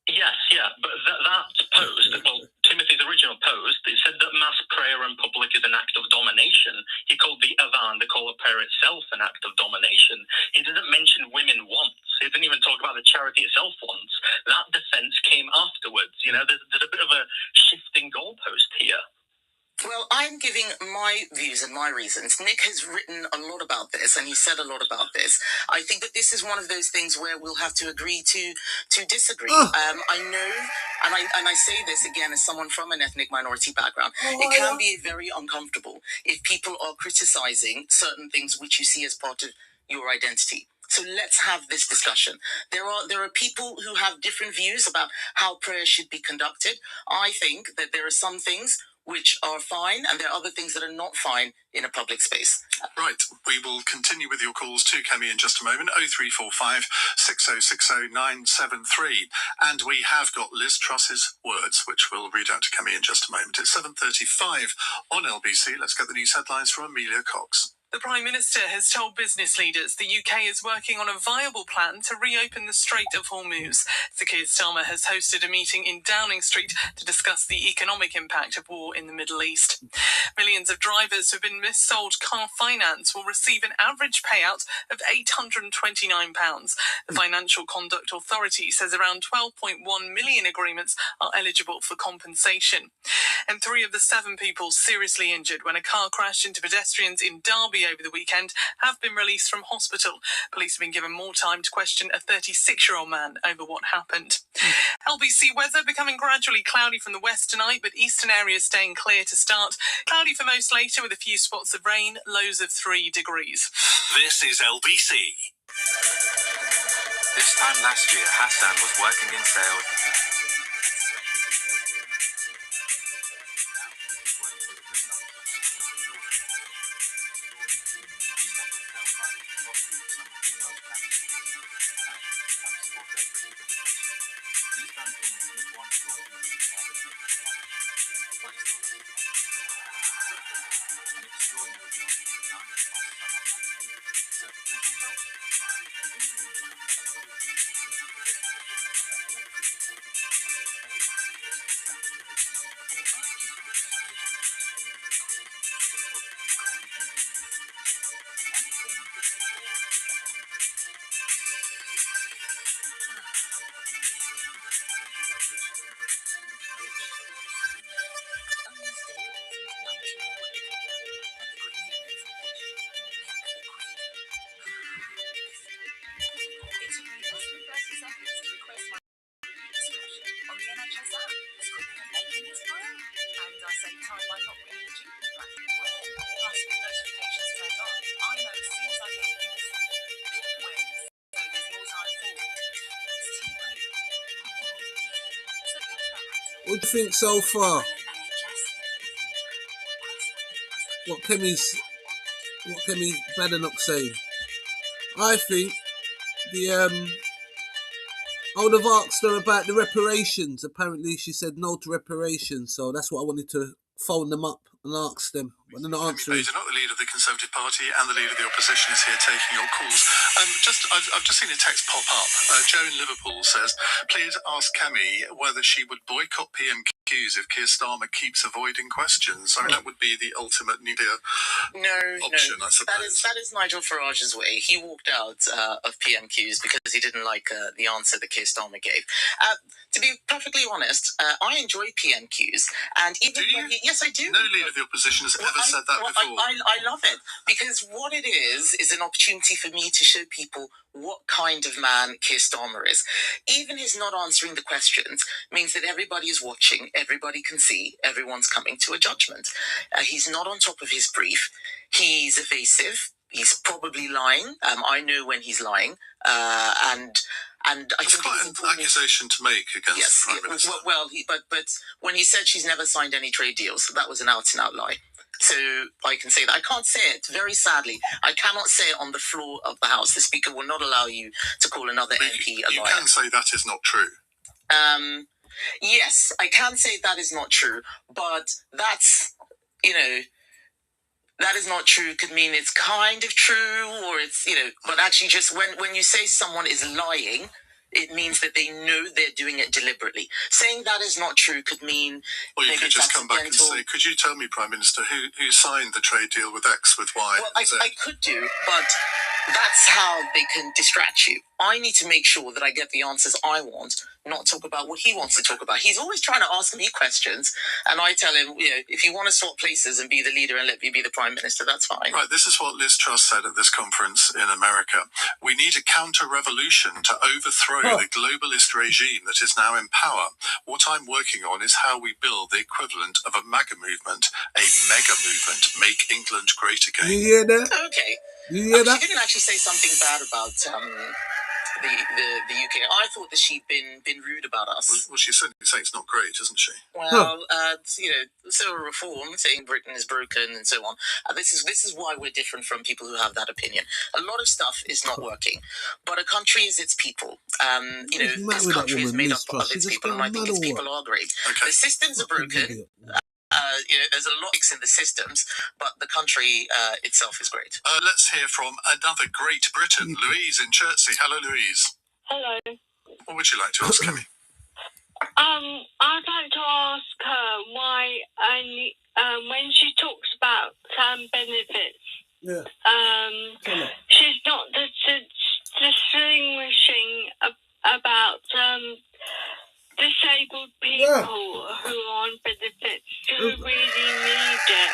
Yes, yeah, but that post, well, Timothy's original post, it said that mass prayer in public is an act of domination. He called the adhan, the call of prayer itself, an act of domination. He didn't mention women once. He didn't even talk about the charity itself once. That defense came afterwards. There's a bit of a shifting goalpost here. Well, Well, I'm giving my views and my reasons. Nick has written a lot about this, and he said a lot about this. I think that this is one of those things where we'll have to agree to disagree. I know, and I say this again as someone from an ethnic minority background, it can be very uncomfortable if people are criticizing certain things which you see as part of your identity. So let's have this discussion. There are people who have different views about how prayer should be conducted. I think that there are some things which are fine, and there are other things that are not fine in a public space. Right, we will continue with your calls to Kemi in just a moment. 0345 6060 973. And we have got Liz Truss's words, which we'll read out to Kemi in just a moment. It's 7:35 on LBC. Let's get the news headlines from Amelia Cox. The Prime Minister has told business leaders the UK is working on a viable plan to reopen the Strait of Hormuz. Sir Keir Starmer has hosted a meeting in Downing Street to discuss the economic impact of war in the Middle East. Millions of drivers who have been missold car finance will receive an average payout of £829. The Financial Conduct Authority says around 12.1 million agreements are eligible for compensation. And 3 of the 7 people seriously injured when a car crashed into pedestrians in Derby over the weekend have been released from hospital. Police have been given more time to question a 36-year-old man over what happened. LBC weather becoming gradually cloudy from the west tonight, but eastern areas staying clear to start. Cloudy for most later with a few spots of rain, lows of 3 degrees. This is LBC. This time last year, Hassan was working in sales. What do you think so far? What Kemi badenock saying? I think I would have asked her about the reparations. Apparently she said no to reparations, so that's what I wanted to phone them up and ask them. But they're not answering. Kemi Badenock, the leader of the Conservative Party and the leader of the opposition, is here taking your calls. I've just seen a text pop up. Joe in Liverpool says, please ask Kemi whether she would boycott PMQs if Keir Starmer keeps avoiding questions. I mean, that would be the ultimate media option, I suppose. That is Nigel Farage's way. He walked out of PMQs because he didn't like the answer that Keir Starmer gave. To be perfectly honest, I enjoy PMQs. And even yes, I do. No leader of the opposition has ever said that before. I love it, because what it is an opportunity for me to show people what kind of man Keir Starmer is. Even his not answering the questions means that everybody is watching, everybody can see, everyone's coming to a judgment. He's not on top of his brief. He's evasive. He's probably lying. I know when he's lying. And I That's think quite an accusation to make against the Prime Minister. But when he said she's never signed any trade deals, that was an out-and-out lie. So I can say that. I can't say it, very sadly. I cannot say it on the floor of the House. The Speaker will not allow you to call another MP a liar. You can say that is not true. Yes, I can say that is not true, but that's, that is not true could mean it's kind of true, or it's, but actually just when you say someone is lying, it means that they know they're doing it deliberately. Saying that is not true could mean... Or you could just come back and say, could you tell me, Prime Minister, who signed the trade deal with X, with Y, well, Z? I could do, but That's how they can distract you. I need to make sure that I get the answers I want, not talk about what he wants to talk about. He's always trying to ask me questions, and I tell him, if you want to swap places and be the leader and let me be the prime minister, that's fine. Right, this is what Liz Truss said at this conference in America. We need a counter-revolution to overthrow the globalist regime that is now in power. What I'm working on is how we build the equivalent of a MAGA movement, a mega movement, Make England Great Again. You hear that? Okay. You hear that? She didn't actually say something bad about the UK. I thought that she'd been rude about us. Well, she's certainly saying it's not great, isn't she? Well, so reform, saying Britain is broken and so on. This is why we're different from people who have that opinion. A lot of stuff is not working, but a country is its people. This country is made up of its people, and I think its people are great. Okay. The systems are broken. There's a lot in the systems, but the country itself is great. Let's hear from another Great Britain, Louise in Chertsey. Hello, Louise. Hello. What would you like to ask Kemi? I'd like to ask her why, when she talks about benefits, she's not distinguishing about disabled people who are on benefits who really need it.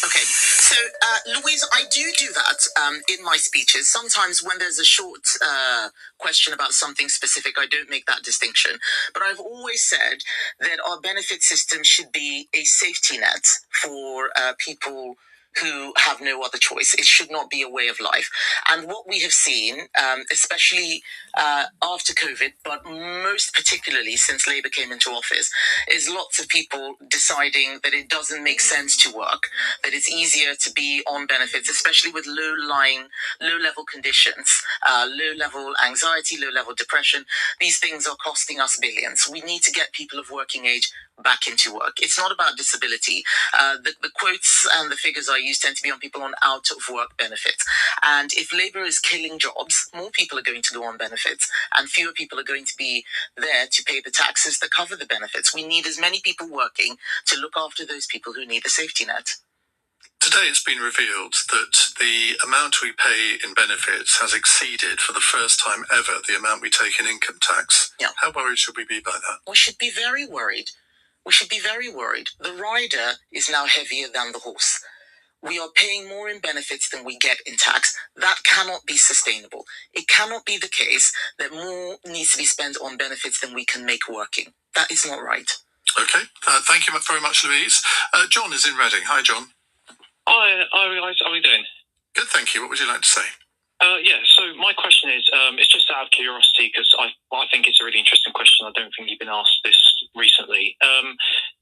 Okay, so Louise, I do that in my speeches. Sometimes when there's a short question about something specific, I don't make that distinction. But I've always said that our benefit system should be a safety net for people who have no other choice. It should not be a way of life. And what we have seen, especially after COVID, but most particularly since Labour came into office, is lots of people deciding that it doesn't make sense to work, that it's easier to be on benefits, especially with low-level conditions, low-level anxiety, low-level depression. These things are costing us billions. We need to get people of working age back into work. It's not about disability. The quotes and the figures I use tend to be on people on out-of-work benefits. And if Labour is killing jobs, more people are going to go on benefits, and fewer people are going to be there to pay the taxes that cover the benefits. We need as many people working to look after those people who need the safety net. Today it's been revealed that the amount we pay in benefits has exceeded for the first time ever the amount we take in income tax. Yeah. How worried should we be by that? We should be very worried. We should be very worried. The rider is now heavier than the horse. We are paying more in benefits than we get in tax. That cannot be sustainable. It cannot be the case that more needs to be spent on benefits than we can make working. That is not right. Okay, thank you very much, Louise. John is in Reading. Hi, John. Hi, guys. How are you doing? Good, thank you. What would you like to say? So my question is, it's just out of curiosity because I think it's a really interesting question. I don't think you've been asked this recently.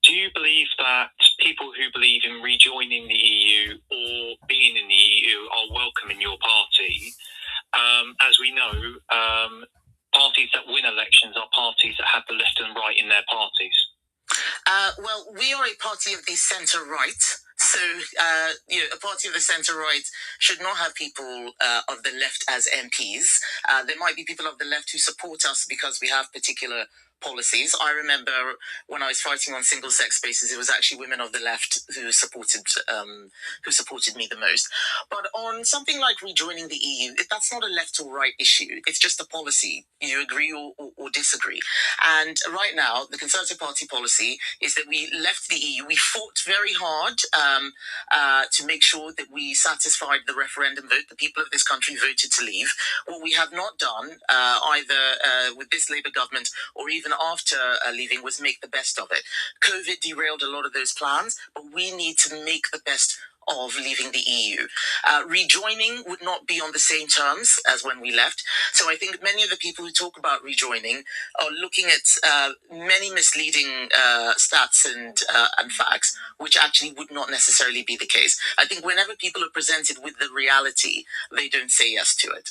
Do you believe that people who believe in rejoining the EU or being in the EU are welcome in your party? As we know, parties that win elections are parties that have the left and right in their parties. Well, we are a party of the centre-right. So, a party of the centre-right should not have people of the left as MPs. There might be people of the left who support us because we have particular policies. I remember when I was fighting on single-sex spaces, it was actually women of the left who supported me the most. But on something like rejoining the EU, that's not a left or right issue. It's just a policy. You agree or disagree. And right now, the Conservative Party policy is that we left the EU. We fought very hard to make sure that we satisfied the referendum vote. The people of this country voted to leave. What we have not done, either with this Labour government or even after leaving, was make the best of it. COVID derailed a lot of those plans, but we need to make the best of leaving the EU. Rejoining would not be on the same terms as when we left. So I think many of the people who talk about rejoining are looking at many misleading stats and facts, which actually would not necessarily be the case. I think whenever people are presented with the reality, they don't say yes to it.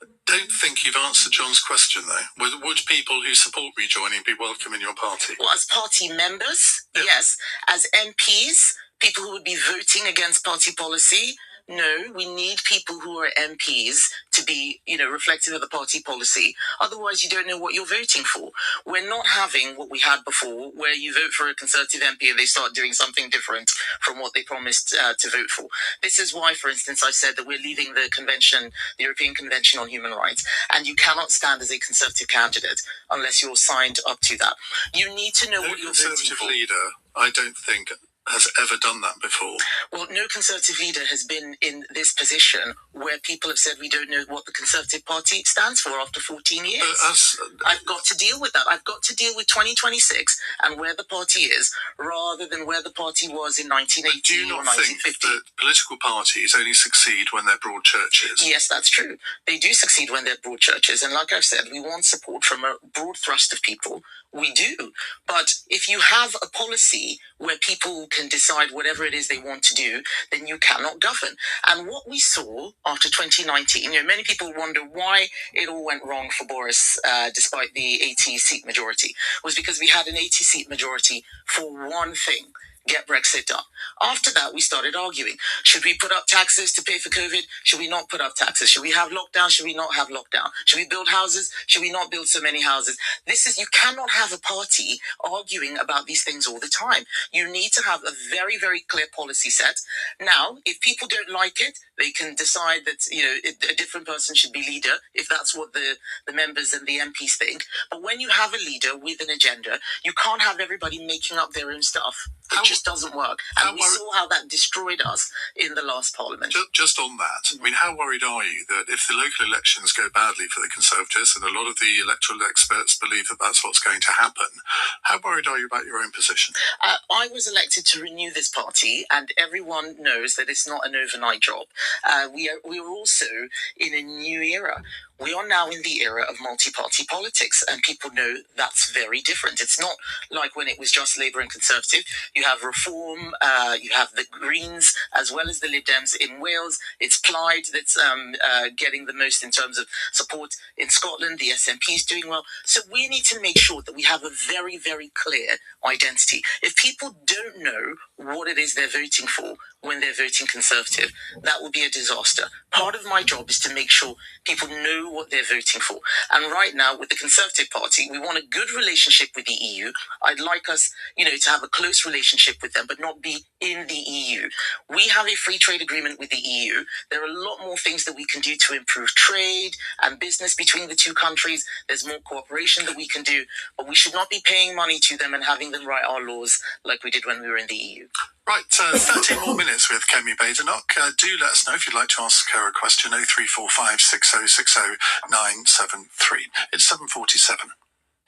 I don't think you've answered John's question, though. Would people who support rejoining be welcome in your party? Well, as party members, yes. As MPs, people who would be voting against party policy, No, we need people who are MPs to be, reflective of the party policy. Otherwise, you don't know what you're voting for. We're not having what we had before, where you vote for a Conservative MP and they start doing something different from what they promised to vote for. This is why, for instance, I said that we're leaving the convention, the European Convention on Human Rights, and you cannot stand as a Conservative candidate unless you're signed up to that. You need to know what you're voting for. No Conservative leader, I don't think, has ever done that before. Well, no Conservative leader has been in this position where people have said we don't know what the Conservative Party stands for after 14 years. I've got to deal with that. I've got to deal with 2026 and where the party is rather than where the party was in 1980 do you not or 1950. think that political parties only succeed when they're broad churches? Yes, that's true. They do succeed when they're broad churches. And like I've said, we want support from a broad thrust of people. We do. But if you have a policy where people can decide whatever it is they want to do, then you cannot govern. And what we saw after 2019, many people wonder why it all went wrong for Boris despite the 80-seat majority, was because we had an 80-seat majority for one thing: get Brexit done. After that, we started arguing. Should we put up taxes to pay for COVID? Should we not put up taxes? Should we have lockdown? Should we not have lockdown? Should we build houses? Should we not build so many houses? You cannot have a party arguing about these things all the time. You need to have a very, very clear policy set. Now, if people don't like it, they can decide that, a different person should be leader, if that's what the members and the MPs think. But when you have a leader with an agenda, you can't have everybody making up their own stuff. It just doesn't work. And we saw how that destroyed us in the last parliament. Just on that, how worried are you that if the local elections go badly for the Conservatives, and a lot of the electoral experts believe that that's what's going to happen, how worried are you about your own position? I was elected to renew this party, and everyone knows that it's not an overnight job. We are also in a new era. We are now in the era of multi-party politics, and people know that's very different. It's not like when it was just Labour and Conservative. You have Reform, you have the Greens, as well as the Lib Dems in Wales. It's Plaid that's getting the most in terms of support in Scotland. The SNP is doing well. So we need to make sure that we have a very, very clear identity. If people don't know what it is they're voting for when they're voting Conservative, that will be a disaster. Part of my job is to make sure people know what they're voting for. And right now, with the Conservative Party, we want a good relationship with the EU. I'd like us, to have a close relationship with them, but not be in the EU. We have a free trade agreement with the EU. There are a lot more things that we can do to improve trade and business between the two countries. There's more cooperation that we can do, but we should not be paying money to them and having them write our laws like we did when we were in the EU. Right, 30 more minutes with Kemi Badenock. Do let us know if you'd like to ask her a question. 0345 6060 973. It's 7:47.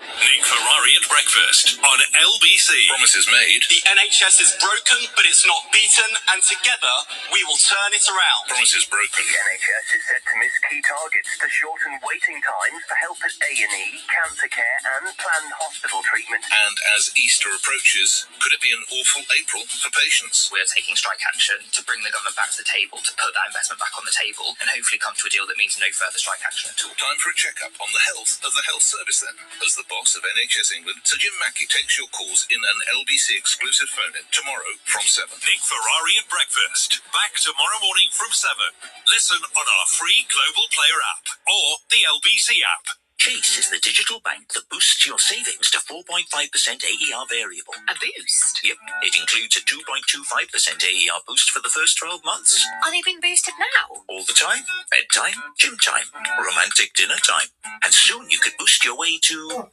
Nick Ferrari at breakfast on LBC. Promises made. The NHS is broken, but it's not beaten, and together we will turn it around. Promises broken. The NHS is set to miss key targets to shorten waiting times for help at A&E, cancer care and planned hospital treatment. And as Easter approaches, could it be an awful April for patients? We're taking strike action to bring the government back to the table, to put that investment back on the table, and hopefully come to a deal that means no further strike action at all. Time for a check-up on the health of the health service then. As the boss of NHS England, Sir Jim Mackey takes your calls in an LBC exclusive phone-in tomorrow from 7. Nick Ferrari at breakfast. Back tomorrow morning from 7. Listen on our free Global Player app or the LBC app. Chase is the digital bank that boosts your savings to 4.5% AER variable. A boost? Yep, it includes a 2.25% AER boost for the first 12 months. Are they being boosted now? All the time. Bedtime, gym time, romantic dinner time. And soon you could boost your way to...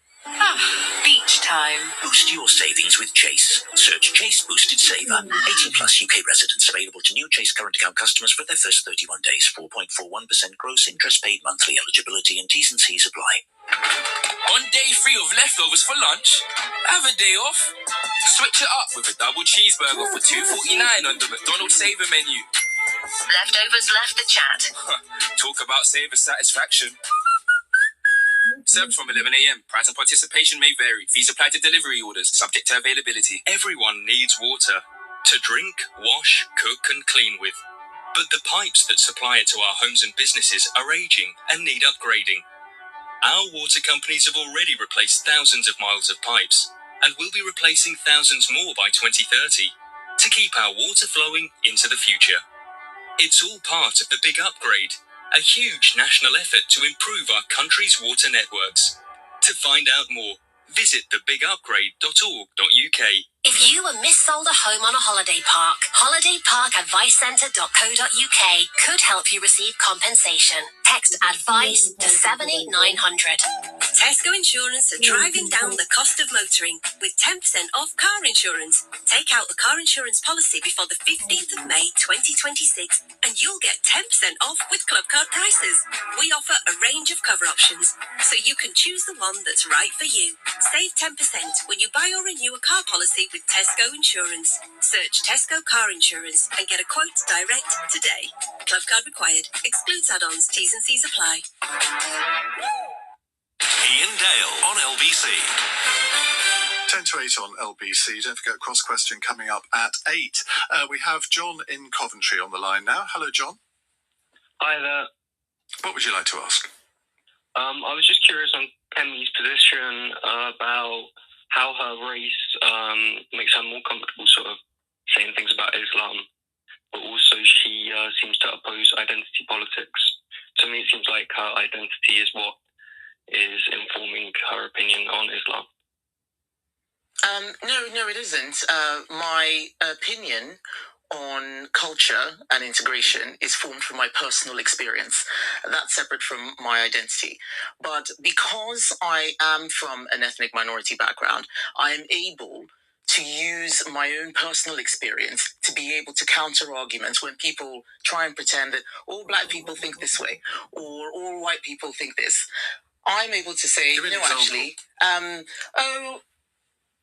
beach time. Boost your savings with Chase. Search Chase Boosted Saver. 18 plus UK residents available to new Chase current account customers for their first 31 days. 4.41% gross interest paid monthly. Eligibility and T's and C's apply. On day 3 of leftovers for lunch, have a day off. Switch it up with a double cheeseburger for $2.49 on the McDonald's Saver menu. Leftovers left the chat. Talk about saver satisfaction. Served from 11 a.m. Price and participation may vary. Fees apply to delivery orders, subject to availability. Everyone needs water to drink, wash, cook and clean with. But the pipes that supply it to our homes and businesses are aging and need upgrading. Our water companies have already replaced thousands of miles of pipes and will be replacing thousands more by 2030 to keep our water flowing into the future. It's all part of the Big Upgrade, a huge national effort to improve our country's water networks. To find out more, visit thebigupgrade.org.uk. If you were missold a home on a holiday park, holidayparkadvicecentre.co.uk could help you receive compensation. Text ADVICE to 78900. Tesco Insurance are driving down the cost of motoring with 10% off car insurance. Take out the car insurance policy before the 15th of May 2026 and you'll get 10% off with club card prices. We offer a range of cover options, so you can choose the one that's right for you. Save 10% when you buy or renew a car policy with Tesco Insurance. Search Tesco Car Insurance and get a quote direct today. Club card required. Excludes add-ons. T's and C's apply. Ian Dale on LBC. 10 to 8 on LBC. Don't forget Cross Question coming up at 8. We have John in Coventry on the line now. Hello, John. Hi there. What would you like to ask? I was just curious on Kemi's position about how her race makes her more comfortable sort of saying things about Islam, but also she seems to oppose identity politics. To me, it seems like her identity is what is informing her opinion on Islam. No, it isn't. My opinion on culture and integration is formed from my personal experience. That's separate from my identity. But because I am from an ethnic minority background, I am able to use my own personal experience to be able to counter arguments when people try and pretend that all black people think this way or all white people think this. I'm able to say, actually,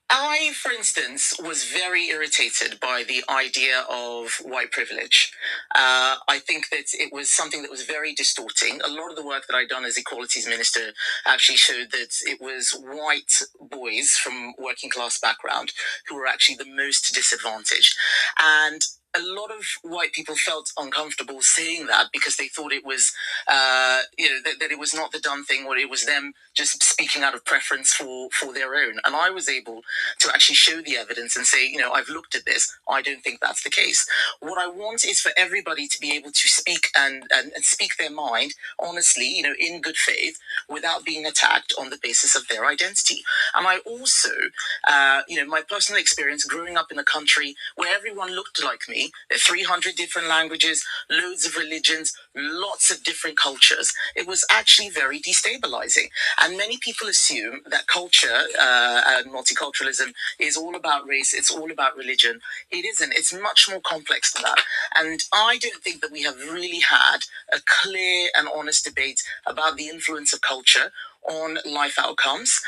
I, for instance, was very irritated by the idea of white privilege. I think that it was something that was very distorting. A lot of the work that I'd done as Equalities Minister actually showed that it was white boys from working class background who were actually the most disadvantaged. And a lot of white people felt uncomfortable saying that because they thought it was, that it was not the done thing, or it was them just speaking out of preference for their own. And I was able to actually show the evidence and say, I've looked at this. I don't think that's the case. What I want is for everybody to be able to speak and speak their mind honestly, in good faith, without being attacked on the basis of their identity. And I also, my personal experience growing up in a country where everyone looked like me. There are 300 different languages, loads of religions, lots of different cultures. It was actually very destabilizing. And many people assume that culture and multiculturalism is all about race, it's all about religion. It isn't. It's much more complex than that. And I don't think that we have really had a clear and honest debate about the influence of culture on life outcomes,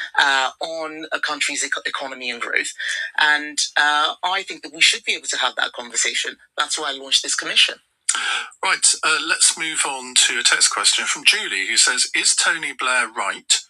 on a country's economy and growth. And I think that we should be able to have that conversation. That's why I launched this commission. Right, let's move on to a text question from Julie, who says, is Tony Blair right,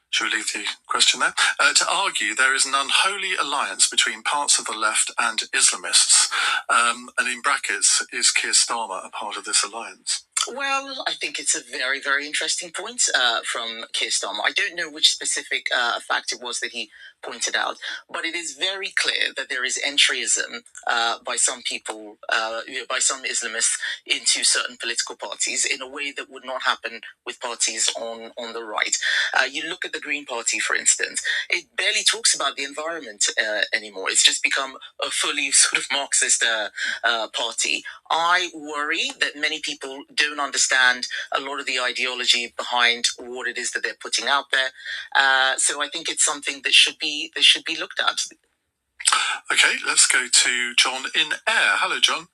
should we leave the question there, to argue there is an unholy alliance between parts of the left and Islamists? And in brackets, is Keir Starmer a part of this alliance? Well, I think it's a very, very interesting point from Keir Starmer. I don't know which specific fact it was that he pointed out, but it is very clear that there is entryism by some people, by some Islamists into certain political parties in a way that would not happen with parties on the right. You look at the Green Party, for instance, it barely talks about the environment anymore. It's just become a fully sort of Marxist party. I worry that many people don't understand a lot of the ideology behind what it is that they're putting out there. So I think it's something that should be looked at. Okay, let's go to John in Ayr. Hello, John.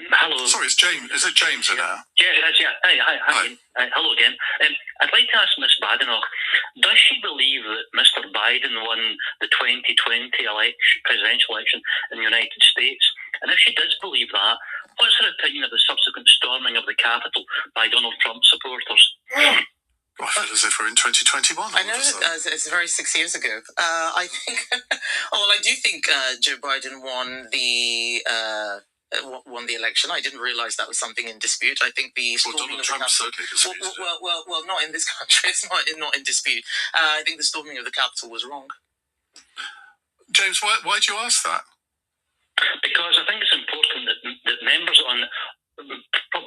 Hello. Sorry, it's James. Is it James in Ayr? Yeah, it is, yeah. Hi. Hello again. I'd like to ask Miss Badenock, does she believe that Mr. Biden won the 2020 presidential election in the United States? And if she does believe that, what's her opinion of the subsequent storming of the Capitol by Donald Trump supporters? I feel as if we're in 2021. I know it's very 6 years ago. I think, I do think Joe Biden won the election. I didn't realize that was something in dispute. I think the storming Donald Trump certainly disputed it. Well, not in this country. It's not in dispute. I think the storming of the Capitol was wrong. James, why do you ask that? Because I think it's important that members on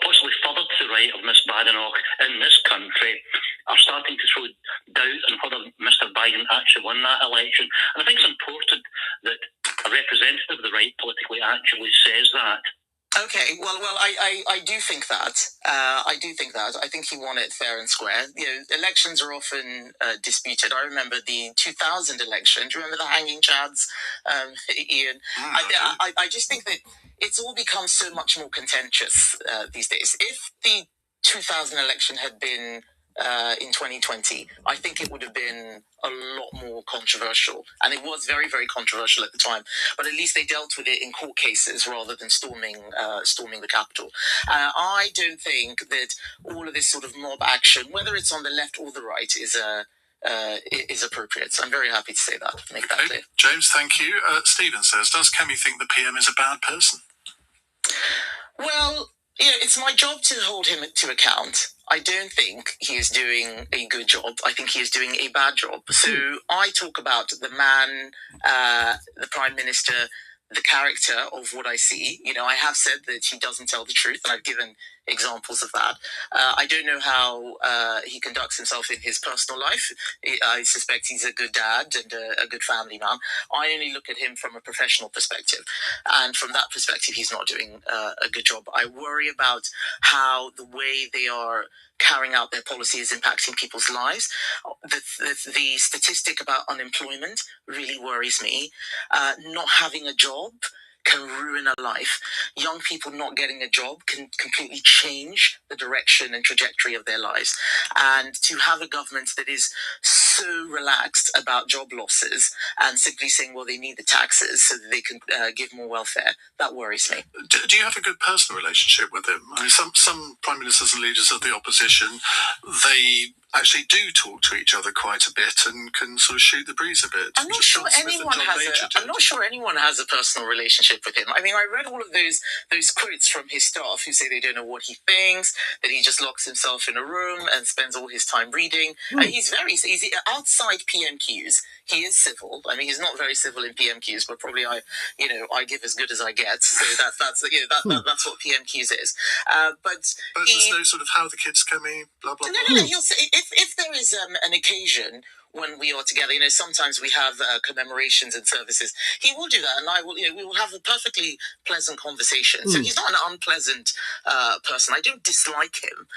possibly further to the right of Miss Badenock in this country are starting to throw doubt on whether Mr. Biden actually won that election. And I think it's important that a representative of the right politically actually says that. Okay, well, I do think that. I do think that. I think he won it fair and square. You know, elections are often disputed. I remember the 2000 election. Do you remember the hanging chads, Ian? I just think that it's all become so much more contentious these days. If the 2000 election had been in 2020, I think it would have been a lot more controversial. And it was very, very controversial at the time. But at least they dealt with it in court cases rather than storming the Capitol. I don't think that all of this sort of mob action, whether it's on the left or the right, is appropriate. So I'm very happy to say that, make that clear. James, thank you. Stephen says, does Kemi think the PM is a bad person? Well, you know, it's my job to hold him to account. I don't think he is doing a good job. I think he is doing a bad job. So I talk about the man, the Prime Minister, the character of what I see. You know, I have said that he doesn't tell the truth, and I've given examples of that. I don't know how he conducts himself in his personal life. I suspect he's a good dad and a good family man. I only look at him from a professional perspective, and from that perspective, he's not doing a good job. I worry about how the way they are carrying out their policy is impacting people's lives. The statistic about unemployment really worries me. Not having a job can ruin a life. Young people not getting a job can completely change the direction and trajectory of their lives. And to have a government that is so relaxed about job losses and simply saying, well, they need the taxes so that they can give more welfare, that worries me. Do you have a good personal relationship with him? I mean, some prime ministers and leaders of the opposition, they actually do talk to each other quite a bit and can sort of shoot the breeze a bit. I'm not sure anyone has a personal relationship with him. I mean, I read all of those quotes from his staff who say they don't know what he thinks, that he just locks himself in a room and spends all his time reading. He's outside PMQs. He is civil. I mean, he's not very civil in PMQs, but probably I give as good as I get. So that's what PMQs is. But there's no sort of how the kids coming, blah blah blah. No. He'll say if there is an occasion when we are together, you know, sometimes we have commemorations and services. He will do that, and I will. You know, we will have a perfectly pleasant conversation. So he's not an unpleasant person. I don't dislike him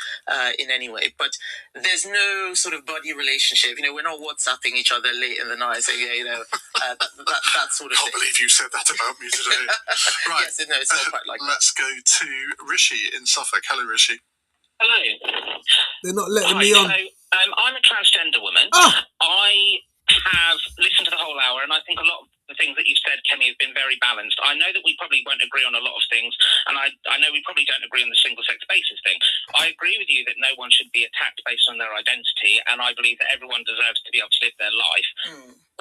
in any way, but there's no sort of buddy relationship. You know, we're not WhatsApping each other late in the night, saying, yeah, you know, that sort of thing. I can't believe you said that about me today. Right. Yes, no, it's not quite like Let's go to Rishi in Suffolk. Hello, Rishi. Hello. They're not letting me on. So, I'm a transgender woman. I have listened to the whole hour, and I think a lot of the things that you've said, Kemi, have been very balanced. I know that we probably won't agree on a lot of things, and I know we probably don't agree on the single-sex basis thing. I agree with you that no one should be attacked based on their identity, and I believe that everyone deserves to be able to live their life.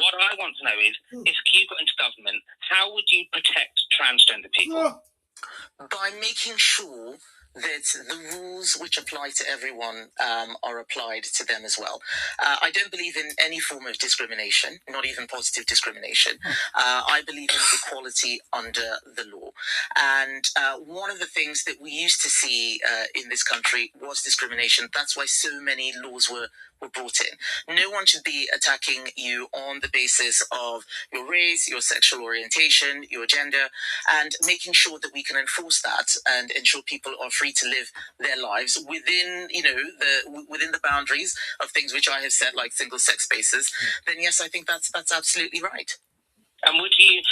What I want to know is, if you got into government, how would you protect transgender people? By making sure that the rules which apply to everyone are applied to them as well. I don't believe in any form of discrimination, not even positive discrimination. I believe in equality under the law. And one of the things that we used to see in this country was discrimination. That's why so many laws were brought in. No one should be attacking you on the basis of your race, your sexual orientation, your gender, and making sure that we can enforce that and ensure people are free to live their lives within, you know, within the boundaries of things which I have said, like single-sex spaces. Then yes, I think that's absolutely right. And would you,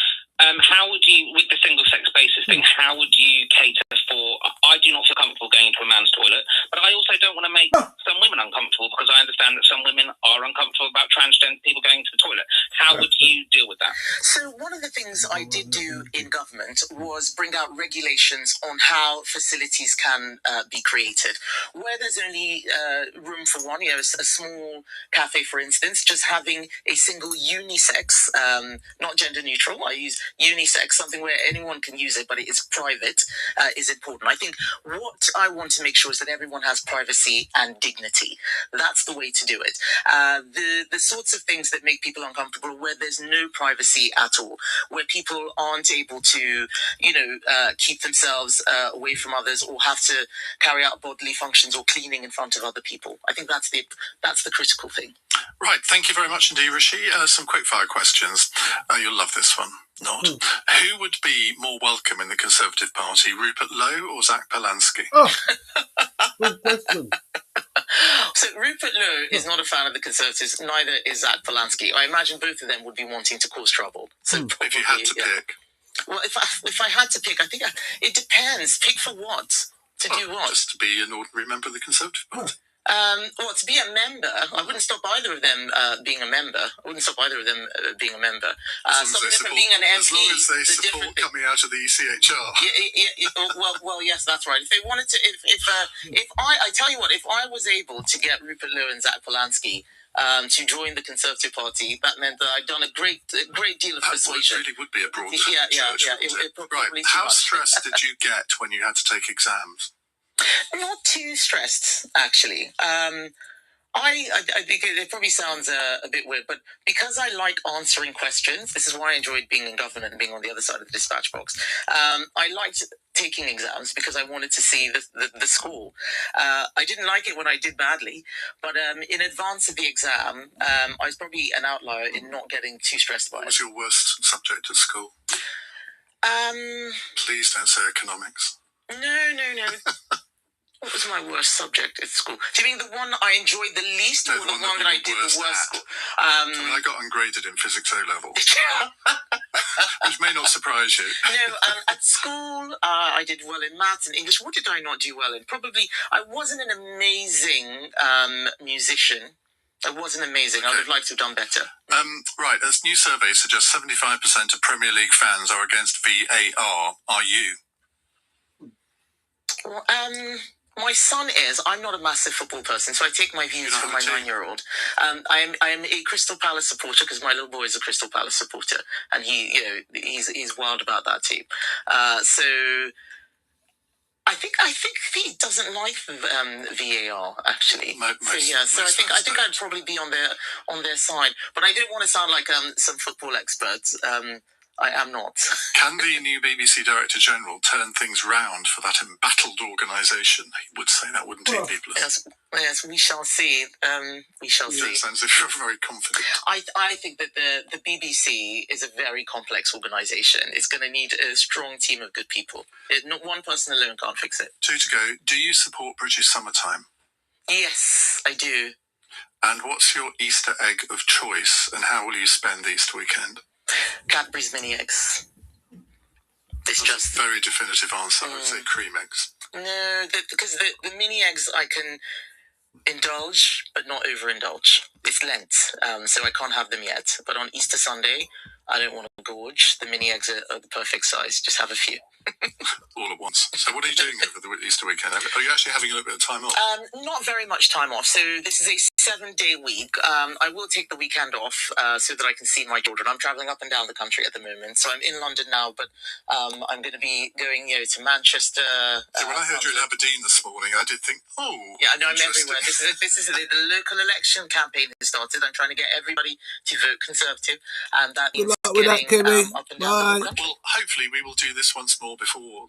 how would you, with the single-sex basis thing, how would you cater for? I do not feel comfortable going into a man's toilet, but I also don't want to make some women uncomfortable, because I understand that some women are uncomfortable about transgender people going to the toilet. How would you deal with that? So one of the things I did do in government was bring out regulations on how facilities can be created. Where there's only room for one, you know, a small cafe, for instance, just having a single unisex, not gender neutral, I use unisex, something where anyone can use it, but it's private, is important. I think what I want to make sure is that everyone has privacy and dignity. That's the way to do it. The sorts of things that make people uncomfortable, where there's no privacy at all, where people aren't able to, keep themselves away from others or have to carry out bodily functions or cleaning in front of other people. I think that's the critical thing. Right, thank you very much indeed, Rishi. Some quick-fire questions. You'll love this one. Not. Who would be more welcome in the Conservative Party, Rupert Lowe or Zach Polansky? Oh, good question. So Rupert Lowe is not a fan of the Conservatives, neither is Zach Polansky. I imagine both of them would be wanting to cause trouble. So probably, if you had to pick. Well, if I had to pick, I think it depends. Pick for what? To do what? Just to be an ordinary member of the Conservative Party. Well, to be a member, I wouldn't stop either of them being a member. Stop them from being an MP. As long as they support coming out of the ECHR. Well, yes, that's right. If they wanted to, if I tell you what, if I was able to get Rupert Lowe and Zach Polansky to join the Conservative Party, that meant that I'd done a great deal of persuasion. That really would be a broad church. Right. How stressed did you get when you had to take exams? Not too stressed, actually. I think it probably sounds a bit weird, but because I like answering questions, this is why I enjoyed being in government and being on the other side of the dispatch box. I liked taking exams because I wanted to see the score. I didn't like it when I did badly, but in advance of the exam, I was probably an outlier in not getting too stressed by it. What was your worst subject at school? Please don't say economics. No. What was my worst subject at school? Do you mean the one I enjoyed the least, or the one that I did the worst? I got ungraded in physics O-level, which may not surprise you. At school, I did well in maths and English. What did I not do well in? Probably, I wasn't an amazing musician. I wasn't amazing. Okay. I would have liked to have done better. Right, as new surveys suggest, 75% of Premier League fans are against VAR. Are you? Well, my son is. I'm not a massive football person, so I take my views from my 9-year-old. I am a Crystal Palace supporter because my little boy is a Crystal Palace supporter, and he's wild about that team. So I think he doesn't like VAR actually. So I think I'd probably be on their side, but I don't want to sound like some football expert. I am not. Can the new BBC Director General turn things round for that embattled organisation? He would say that, wouldn't he, people? Yes, we shall see. We shall see. It sounds as if you're very confident. I think that the BBC is a very complex organisation. It's going to need a strong team of good people. Not one person alone can't fix it. 2 to go. Do you support British summertime? Yes, I do. And what's your Easter egg of choice, and how will you spend the Easter weekend? Cadbury's mini eggs. It's just a very definitive answer. I would say cream eggs. No, because the mini eggs I can indulge, but not overindulge. It's Lent, so I can't have them yet. But on Easter Sunday, I don't want to gorge. The mini eggs are the perfect size. Just have a few. All at once. So what are you doing over the Easter weekend? Are you actually having a little bit of time off? Not very much time off. So this is a 7-day week. I will take the weekend off so that I can see my children. I'm travelling up and down the country at the moment. So I'm in London now, but I'm going to be going to Manchester. So when I heard you in Aberdeen this morning, I did think, yeah, I know I'm everywhere. This is the local election campaign has started. I'm trying to get everybody to vote Conservative, and that means Good luck with that, Kemi. up and down the country. Well, hopefully we will do this once more before